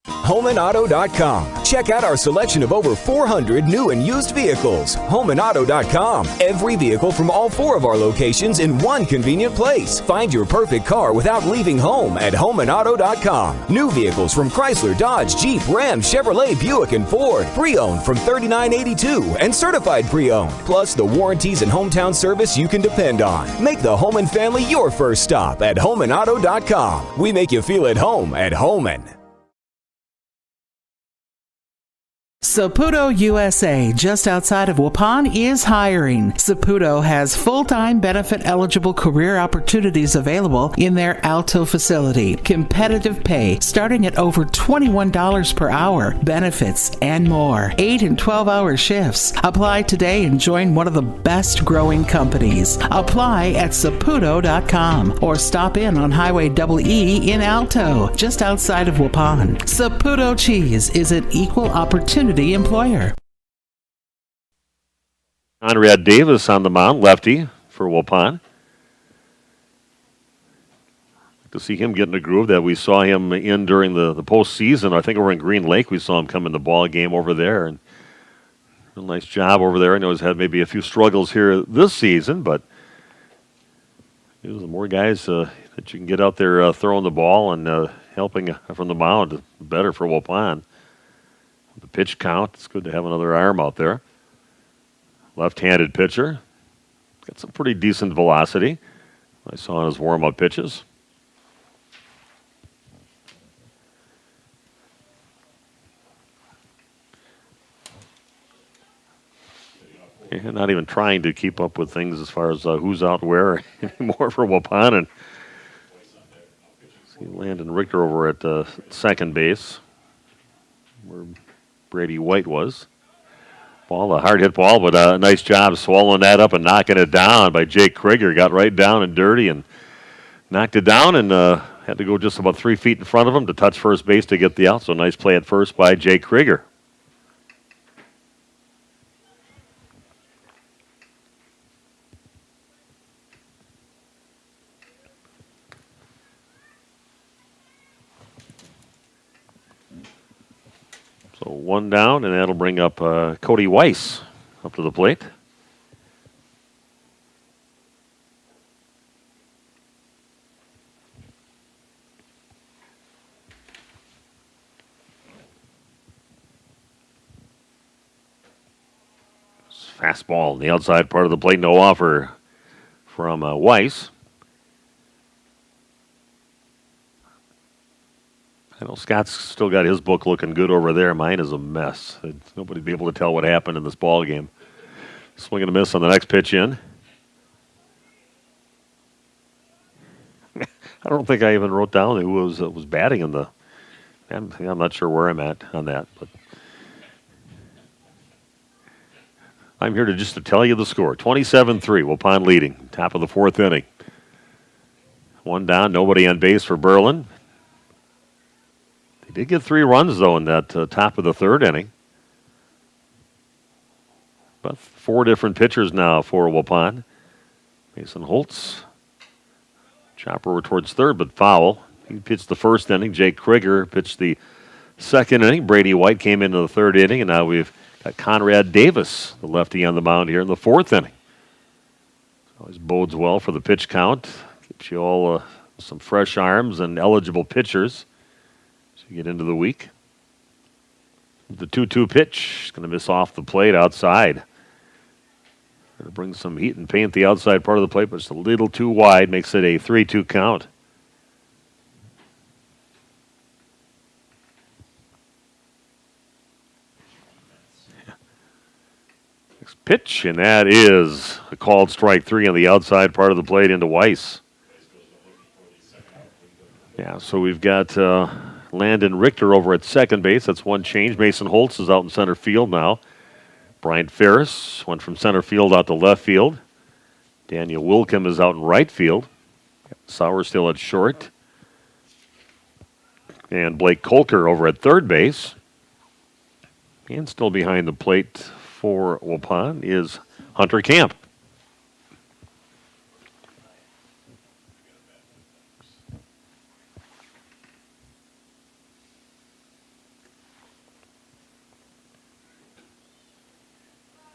HomeandAuto.com. Check out our selection of over 400 new and used vehicles. HomeandAuto.com. Every vehicle from all 4 of our locations in one convenient place. Find your perfect car without leaving home at HomeandAuto.com. New vehicles from Chrysler, Dodge, Jeep, Ram, Chevrolet, Buick, and Ford. Pre-owned from $39.82 and certified pre-owned. Plus the warranties and hometown service you can depend on. Make the Holman family your first stop at HomeandAuto.com. We make you feel at home at Holman. Saputo USA, just outside of Waupun, is hiring. Saputo has full-time benefit-eligible career opportunities available in their Alto facility. Competitive pay starting at over $21 per hour, benefits, and more. 8 and 12-hour shifts. Apply today and join one of the best-growing companies. Apply at Saputo.com or stop in on Highway EE in Alto, just outside of Waupun. Saputo Cheese is an equal opportunity employer. Conrad Davis on the mound, lefty for Waupun. To see him get in a groove that we saw him in during the postseason. I think over in Green Lake we saw him come in the ball game over there, and real nice job over there. I know he's had maybe a few struggles here this season, but the more guys that you can get out there throwing the ball and helping from the mound, the better for Waupun. The pitch count, it's good to have another arm out there. Left-handed pitcher. Got some pretty decent velocity. I saw on his warm-up pitches. Yeah, not even trying to keep up with things as far as who's out where anymore for Waupun. And see Landon Richter over at second base, where Brady White was. Ball, a hard hit ball, but a nice job swallowing that up and knocking it down by Jake Krieger. Got right down and dirty and knocked it down and had to go just about 3 feet in front of him to touch first base to get the out. So nice play at first by Jake Krieger. So one down, and that'll bring up Cody Weiss up to the plate. Fastball on the outside part of the plate, no offer from Weiss. I know Scott's still got his book looking good over there. Mine is a mess. Nobody will be able to tell what happened in this ball game. Swing and a miss on the next pitch in. I don't think I even wrote down who was batting in the. I'm not sure where I'm at on that, but I'm here to tell you the score. 27-3, Waupun leading. Top of the fourth inning. One down, nobody on base for Berlin. They did get 3 runs, though, in that top of the third inning. About 4 different pitchers now for Waupun. Mason Holtz. Chopper over towards third, but foul. He pitched the first inning. Jake Krieger pitched the second inning. Brady White came into the third inning, and now we've got Conrad Davis, the lefty on the mound here in the fourth inning. Always bodes well for the pitch count. Gives you all some fresh arms and eligible pitchers. You get into the week. The 2-2 pitch is going to miss off the plate outside. Going to bring some heat and paint the outside part of the plate, but it's a little too wide. Makes it a 3-2 count. Next pitch, and that is a called strike 3 on the outside part of the plate into Weiss. Yeah, so we've got Landon Richter over at second base. That's one change. Mason Holtz is out in center field now. Bryant Ferris went from center field out to left field. Daniel Wilkham is out in right field. Sauer still at short. And Blake Kolker over at third base. And still behind the plate for Waupun is Hunter Camp.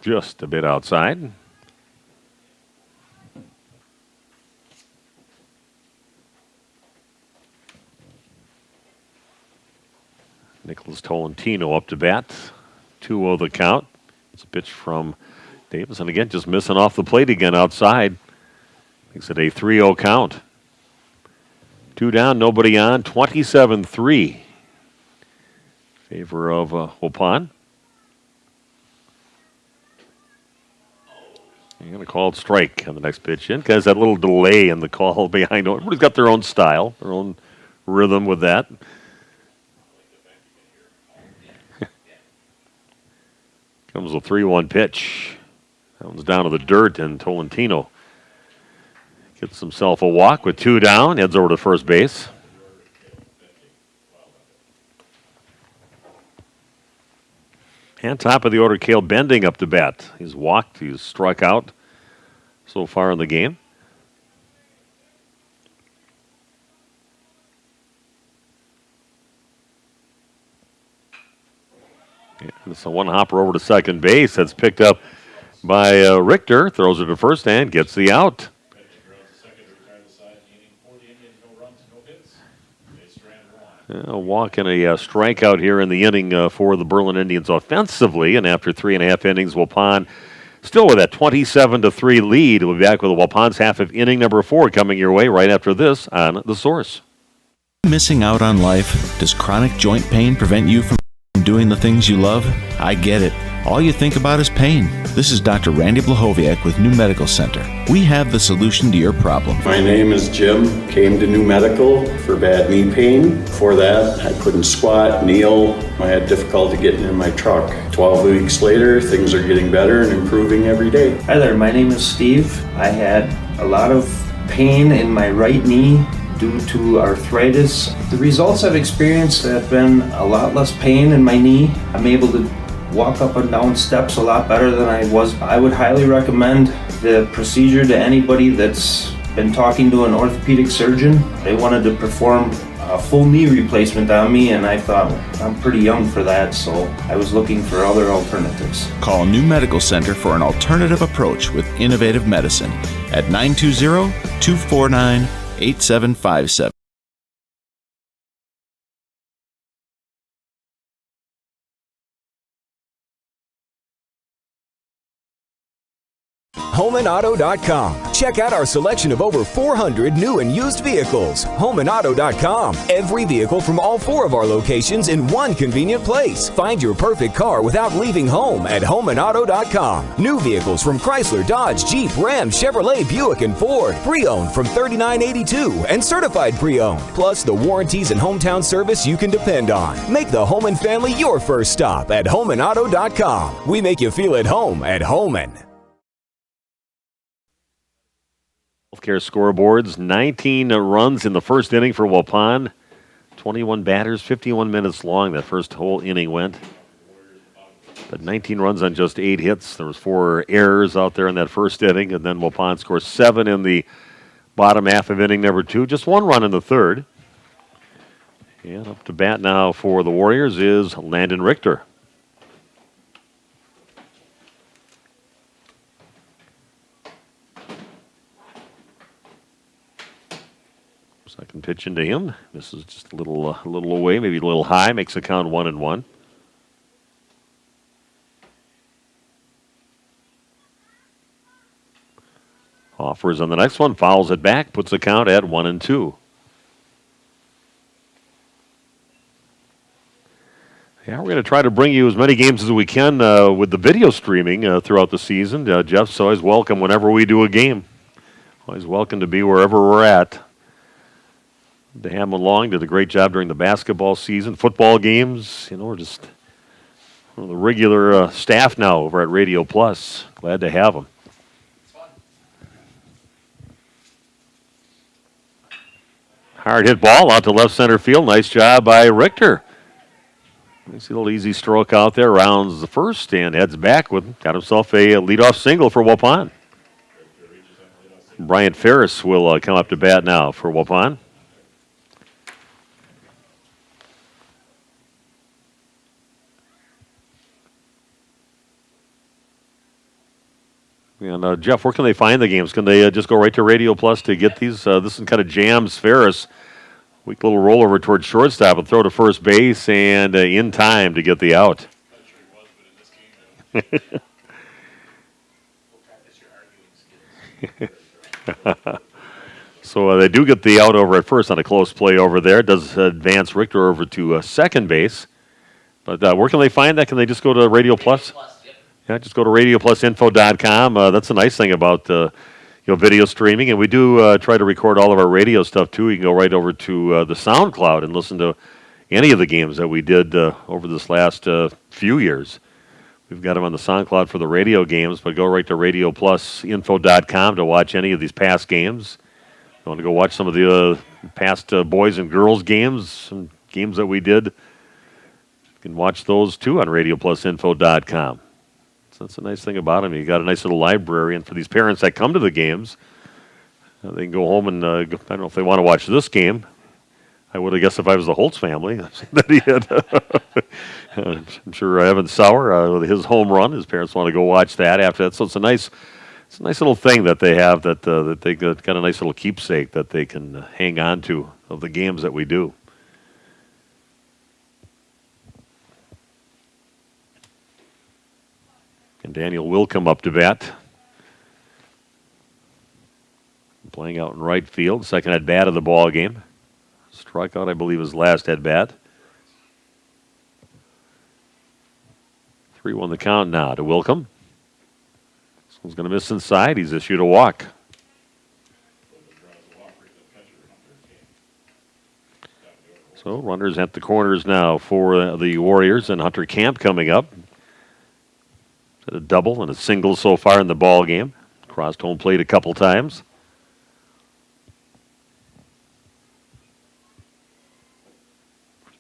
Just a bit outside. Nicholas Tolentino up to bat. 2-0 the count. It's a pitch from Davis. And again, just missing off the plate again outside. Makes it a 3-0 count. 2 down, nobody on. 27-3. Favor of Waupun. You're going to call it strike on the next pitch in because that little delay in the call behind. Everybody's got their own style, their own rhythm with that. Comes a 3-1 pitch. That one's down to the dirt, and Tolentino gets himself a walk with 2 down, heads over to first base. And top of the order, Cale Bending up to bat. He's walked, he's struck out so far in the game. And it's a one hopper over to second base. That's picked up by Richter. Throws it to first and gets the out. A walk and a strikeout here in the inning for the Berlin Indians offensively. And after 3.5 innings, Waupun still with that 27-3 lead. We'll be back with the Waupun's half of inning number 4 coming your way right after this on The Source. Missing out on life? Does chronic joint pain prevent you from doing the things you love? I get it. All you think about is pain. This is Dr. Randy Blahoviak with New Medical Center. We have the solution to your problem. My name is Jim. Came to New Medical for bad knee pain. Before that, I couldn't squat, kneel. I had difficulty getting in my truck. 12 weeks later, things are getting better and improving every day. Hi there, my name is Steve. I had a lot of pain in my right knee due to arthritis. The results I've experienced have been a lot less pain in my knee. I'm able to walk up and down steps a lot better than I was. I would highly recommend the procedure to anybody that's been talking to an orthopedic surgeon. They wanted to perform a full knee replacement on me, and I thought I'm pretty young for that, so I was looking for other alternatives. Call New Medical Center for an alternative approach with innovative medicine at 920-249-8757. HomeandAuto.com. Check out our selection of over 400 new and used vehicles. HomeandAuto.com. Every vehicle from all 4 of our locations in one convenient place. Find your perfect car without leaving home at HomeandAuto.com. New vehicles from Chrysler, Dodge, Jeep, Ram, Chevrolet, Buick, and Ford. Pre-owned from $39.82 and certified pre-owned. Plus the warranties and hometown service you can depend on. Make the Home and Family your first stop at HomeandAuto.com. We make you feel at home at Homan. Healthcare scoreboards, 19 runs in the first inning for Waupun. 21 batters, 51 minutes long. That first whole inning went. But 19 runs on just 8 hits. There was 4 errors out there in that first inning. And then Waupun scores 7 in the bottom half of inning number 2. Just 1 run in the third. And up to bat now for the Warriors is Landon Richter. Second pitch into him. This is just a little away, maybe a little high. Makes the count 1-1. Offers on the next one, fouls it back, puts the count at 1-2. Yeah, we're going to try to bring you as many games as we can with the video streaming throughout the season. Jeff's always welcome whenever we do a game. Always welcome to be wherever we're at. To have him along, did a great job during the basketball season, football games. We're just one of the regular staff now over at Radio Plus. Glad to have him. Hard hit ball out to left center field. Nice job by Richter. Nice little easy stroke out there. Rounds the first and heads back got himself a leadoff single for Waupun. Bryant Ferris will come up to bat now for Waupun. And Jeff, where can they find the games? Can they just go right to Radio Plus to get these? This is kind of jams Ferris. Weak little rollover towards shortstop and throw to first base and in time to get the out. So they do get the out over at first on a close play over there. Does advance Richter over to second base. But where can they find that? Can they just go to Radio Plus? Yeah, just go to RadioPlusInfo.com. That's the nice thing about video streaming, and we do try to record all of our radio stuff too. You can go right over to the SoundCloud and listen to any of the games that we did over this last few years. We've got them on the SoundCloud for the radio games, but go right to RadioPlusInfo.com to watch any of these past games. If you want to go watch some of the past boys and girls games, some games that we did You can watch those too on RadioPlusInfo.com. So that's a nice thing about them. You got a nice little library, and for these parents that come to the games, they can go home and I don't know if they want to watch this game. I would have guessed if I was the Holtz family that he had. I'm sure Evan Sauer, his home run, his parents want to go watch that after that. So it's a nice little thing that they have that they got a nice little keepsake that they can hang on to of the games that we do. And Daniel will come up to bat. Playing out in right field, second at bat of the ball game. Struck out, I believe, his last at bat. 3-1 the count now to Wilkham. This one's going to miss inside. He's issued a walk. So runners at the corners now for the Warriors, and Hunter Camp coming up. A double and a single so far in the ball game. Crossed home plate a couple times.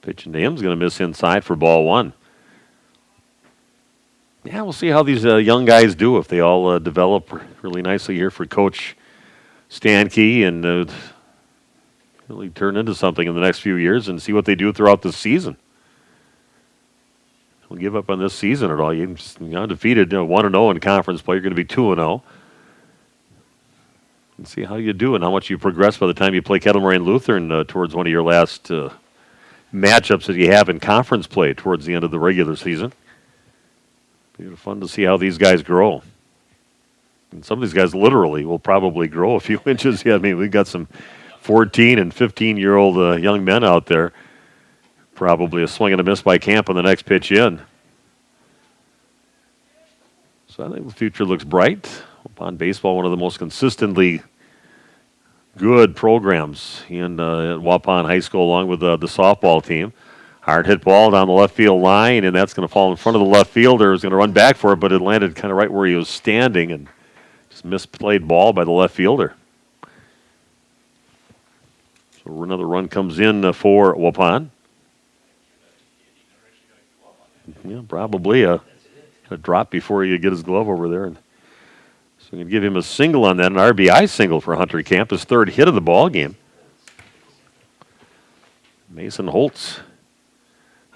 Pitch into him is going to miss inside for ball one. Yeah, we'll see how these young guys do if they all develop really nicely here for Coach Stankey and really turn into something in the next few years and see what they do throughout the season. Don't give up on this season at all. You're undefeated, 1-0 in conference play. You're going to be 2-0. And see how you do and how much you progress by the time you play Kettle Moraine Lutheran towards one of your last matchups that you have in conference play towards the end of the regular season. It'll be fun to see how these guys grow. And some of these guys literally will probably grow a few inches. Yeah, I mean, we've got some 14 and 15-year-old young men out there. Probably a swing and a miss by Camp on the next pitch in. So I think the future looks bright. Waupun baseball, one of the most consistently good programs in Waupun High School, along with the softball team. Hard hit ball down the left field line, and that's going to fall in front of the left fielder. He's going to run back for it, but it landed kind of right where he was standing, and just misplayed ball by the left fielder. So another run comes in for Waupun. Yeah, probably a drop before you get his glove over there. And so we're going to give him a single on that, an RBI single for Hunter Camp, his third hit of the ball game. Mason Holtz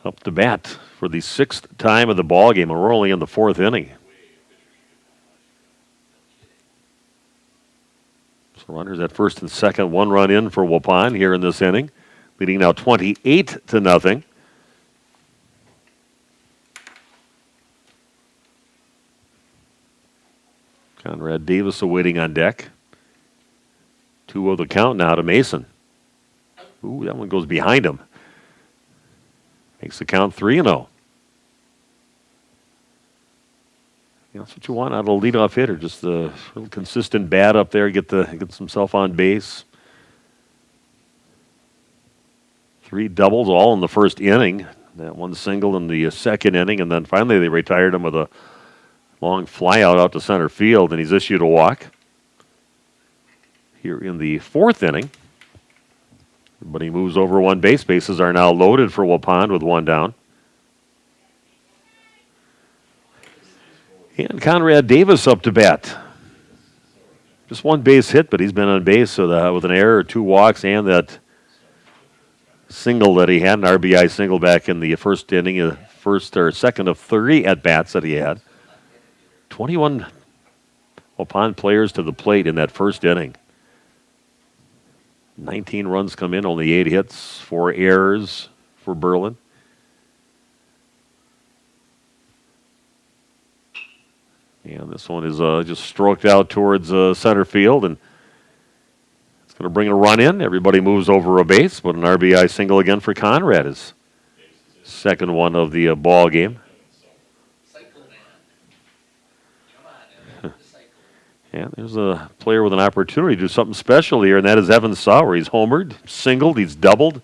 up to bat for the sixth time of the ball game, and we're only in the fourth inning. So runners at first and second, one run in for Waupun here in this inning, leading now 28-0. Conrad Davis awaiting on deck. 2-0 the count now to Mason. Ooh, that one goes behind him. Makes the count 3-0. That's what you want out of a leadoff hitter. Just a real consistent bat up there. Gets himself on base. 3 doubles all in the first inning. That one single in the second inning, and then finally they retired him with a long fly out to center field, and he's issued a walk. Here in the fourth inning. But he moves over one base. Bases are now loaded for Waupun with one down. And Conrad Davis up to bat. Just one base hit, but he's been on base with an error, 2 walks, and that single that he had, an RBI single back in the first inning, second of 3 at-bats that he had. 21 Waupun players to the plate in that first inning. 19 runs come in, only 8 hits, 4 errors for Berlin. And this one is just stroked out towards center field, and it's going to bring a run in. Everybody moves over a base, but an RBI single again for Conrad, his second one of the ball game. Yeah, there's a player with an opportunity to do something special here, and that is Evan Sauer. He's homered, singled, he's doubled.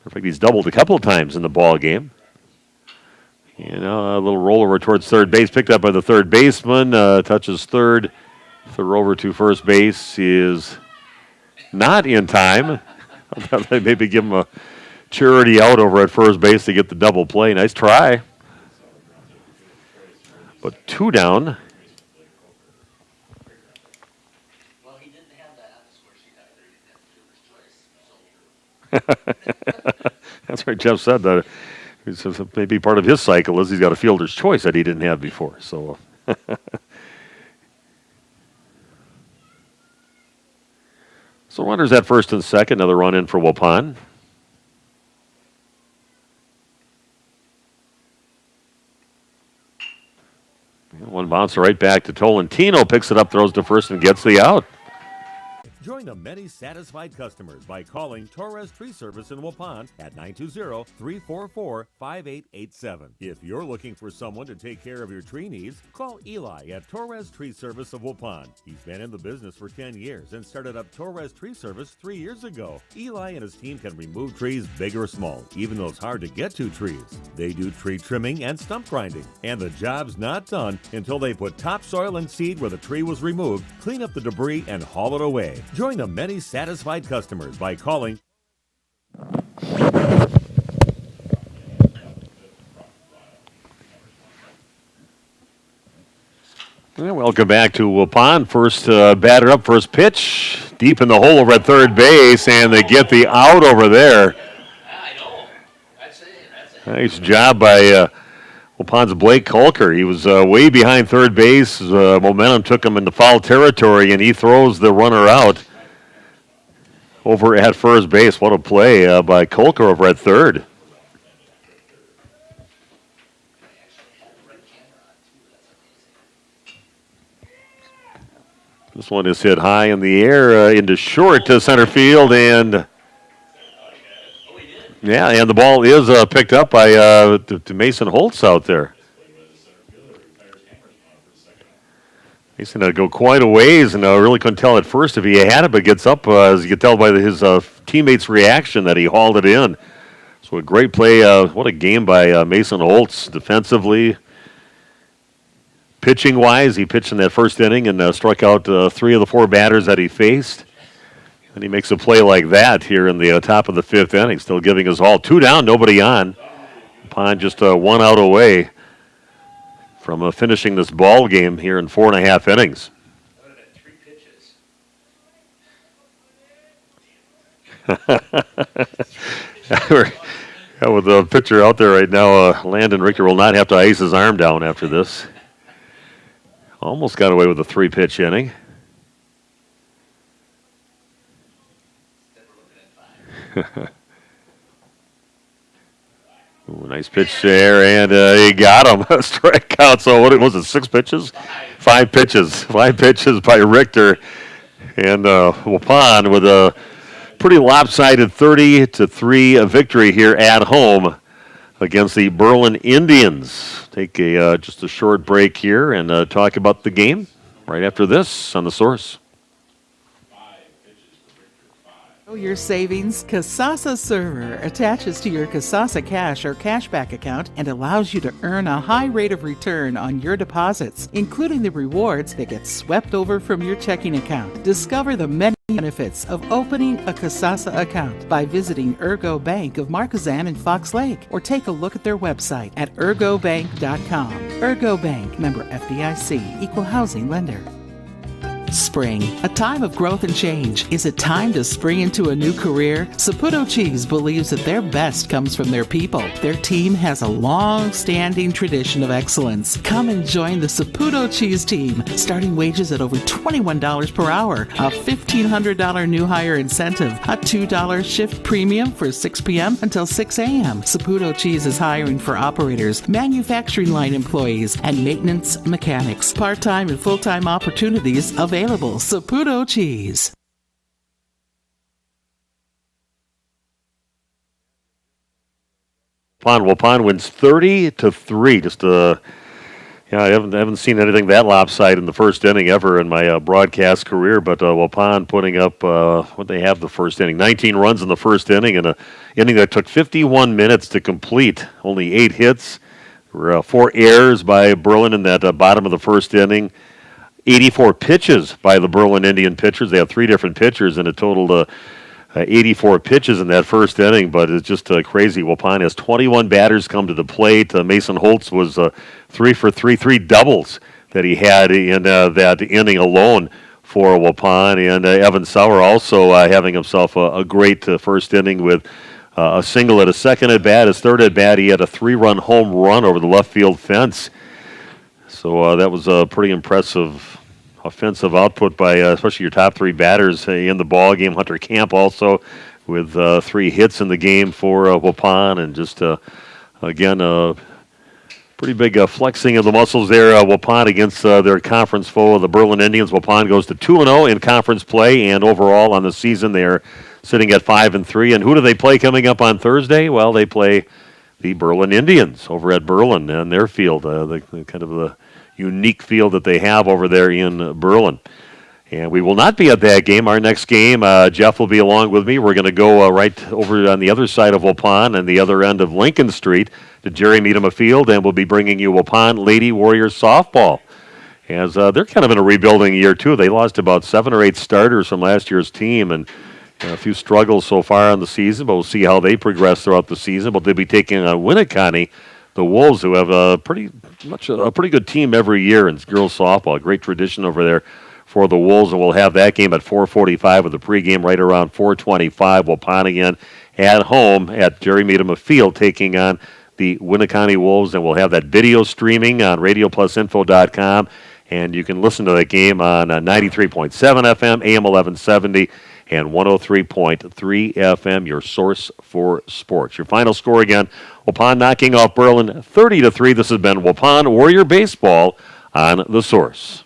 In fact, he's doubled a couple of times in the ball game. A little rollover towards third base, picked up by the third baseman, touches third. Throw over to first base is not in time. Maybe give him a charity out over at first base to get the double play. Nice try. But 2 down. Well, he didn't have that on the score sheet either. He didn't have fielder's choice. That's right. Jeff said that. He says maybe part of his cycle is he's got a fielder's choice that he didn't have before. So. So runners at first and second. Another run in for Waupun. One bouncer right back to Tolentino. Picks it up, throws to first, and gets the out. Join the many satisfied customers by calling Torres Tree Service in Waupun at 920-344-5887. If you're looking for someone to take care of your tree needs, call Eli at Torres Tree Service of Waupun. He's been in the business for 10 years and started up Torres Tree Service 3 years ago. Eli and his team can remove trees big or small, even those hard to get to trees. They do tree trimming and stump grinding, and the job's not done until they put topsoil and seed where the tree was removed, clean up the debris, and haul it away. Join the many satisfied customers by calling. Welcome back to Waupun. First batter up, first pitch. Deep in the hole over at third base, and they get the out over there. I know. That's it. Nice job by Waupun's Blake Kolker. He was way behind third base. Momentum took him into foul territory, and he throws the runner out over at first base. What a play by Kolker over at third. This one is hit high in the air into short to center field, and and the ball is picked up by to Mason Holtz out there. Mason had to go quite a ways, and really couldn't tell at first if he had it, but gets up, as you can tell by his teammates' reaction, that he hauled it in. So a great play. What a game by Mason Holtz defensively. Pitching-wise, he pitched in that first inning and struck out 3 of the 4 batters that he faced. And he makes a play like that here in the top of the 5th inning, still giving his all. 2 down, nobody on. Pond just 1 out away from finishing this ball game here in 4.5 innings. That would have been 3 pitches. With the pitcher out there right now, Landon Richter will not have to ice his arm down after this. Almost got away with a 3-pitch inning. Ooh, nice pitch there, and he got him. A strikeout. So what was it, 6 pitches? 5 pitches. 5 pitches by Richter. And Waupun with a pretty lopsided 30-3 victory here at home against the Berlin Indians. Take just a short break here and talk about the game right after this on The Source. Know your savings? Kasasa Server attaches to your Kasasa Cash or cashback account and allows you to earn a high rate of return on your deposits, including the rewards that get swept over from your checking account. Discover the many benefits of opening a Kasasa account by visiting Ergo Bank of Marquezan and Fox Lake, or take a look at their website at ergobank.com. Ergo Bank, member FDIC, equal housing lender. Spring, a time of growth and change. Is it time to spring into a new career? Saputo Cheese believes that their best comes from their people. Their team has a long-standing tradition of excellence. Come and join the Saputo Cheese team. Starting wages at over $21 per hour, a $1,500 new hire incentive, a $2 shift premium for 6 p.m. until 6 a.m. Saputo Cheese is hiring for operators, manufacturing line employees, and maintenance mechanics. Part-time and full-time opportunities available. Saputo Cheese. Waupun wins 30-3. Just I haven't seen anything that lopsided in the first inning ever in my broadcast career. But Waupun putting up what they have the first inning, 19 runs in the first inning, in an inning that took 51 minutes to complete. Only 8 hits, 4 errors by Berlin in that bottom of the first inning. 84 pitches by the Berlin Indian pitchers. They have 3 different pitchers, and it totaled 84 pitches in that first inning, but it's just crazy. Waupun has 21 batters come to the plate. Mason Holtz was 3 for 3 doubles that he had in that inning alone for Waupun, and Evan Sauer also having himself a great first inning with a single at his second at bat. His third at bat, he had a 3-run home run over the left field fence. So that was a pretty impressive offensive output by especially your top 3 batters in the ball game. Hunter Camp also with 3 hits in the game for Waupun, and just again pretty big flexing of the muscles there. Waupun against their conference foe, the Berlin Indians. Waupun goes to 2-0 in conference play, and overall on the season they're sitting at 5-3. And who do they play coming up on Thursday? Well, they play the Berlin Indians over at Berlin and their field, the kind of the unique field that they have over there in Berlin. And we will not be at that game. Our next game, Jeff will be along with me. We're going to go right over on the other side of Waupun and the other end of Lincoln Street to Jerry Meadema Field, and we'll be bringing you Waupun Lady Warriors softball. As they're kind of in a rebuilding year, too. They lost about 7 or 8 starters from last year's team, and a few struggles so far on the season, but we'll see how they progress throughout the season. But they'll be taking on Winneconne, the Wolves, who have a pretty good team every year in girls softball. Great tradition over there for the Wolves, and we'll have that game at 4:45 with the pregame right around 4:25. Waupun again at home at Jerry Meadema Field taking on the Winneconne Wolves, and we'll have that video streaming on RadioPlusInfo.com, and you can listen to that game on 93.7 FM, AM 1170, and 103.3 FM, your source for sports. Your final score again, Waupun knocking off Berlin 30-3. This has been Waupun Warrior Baseball on The Source.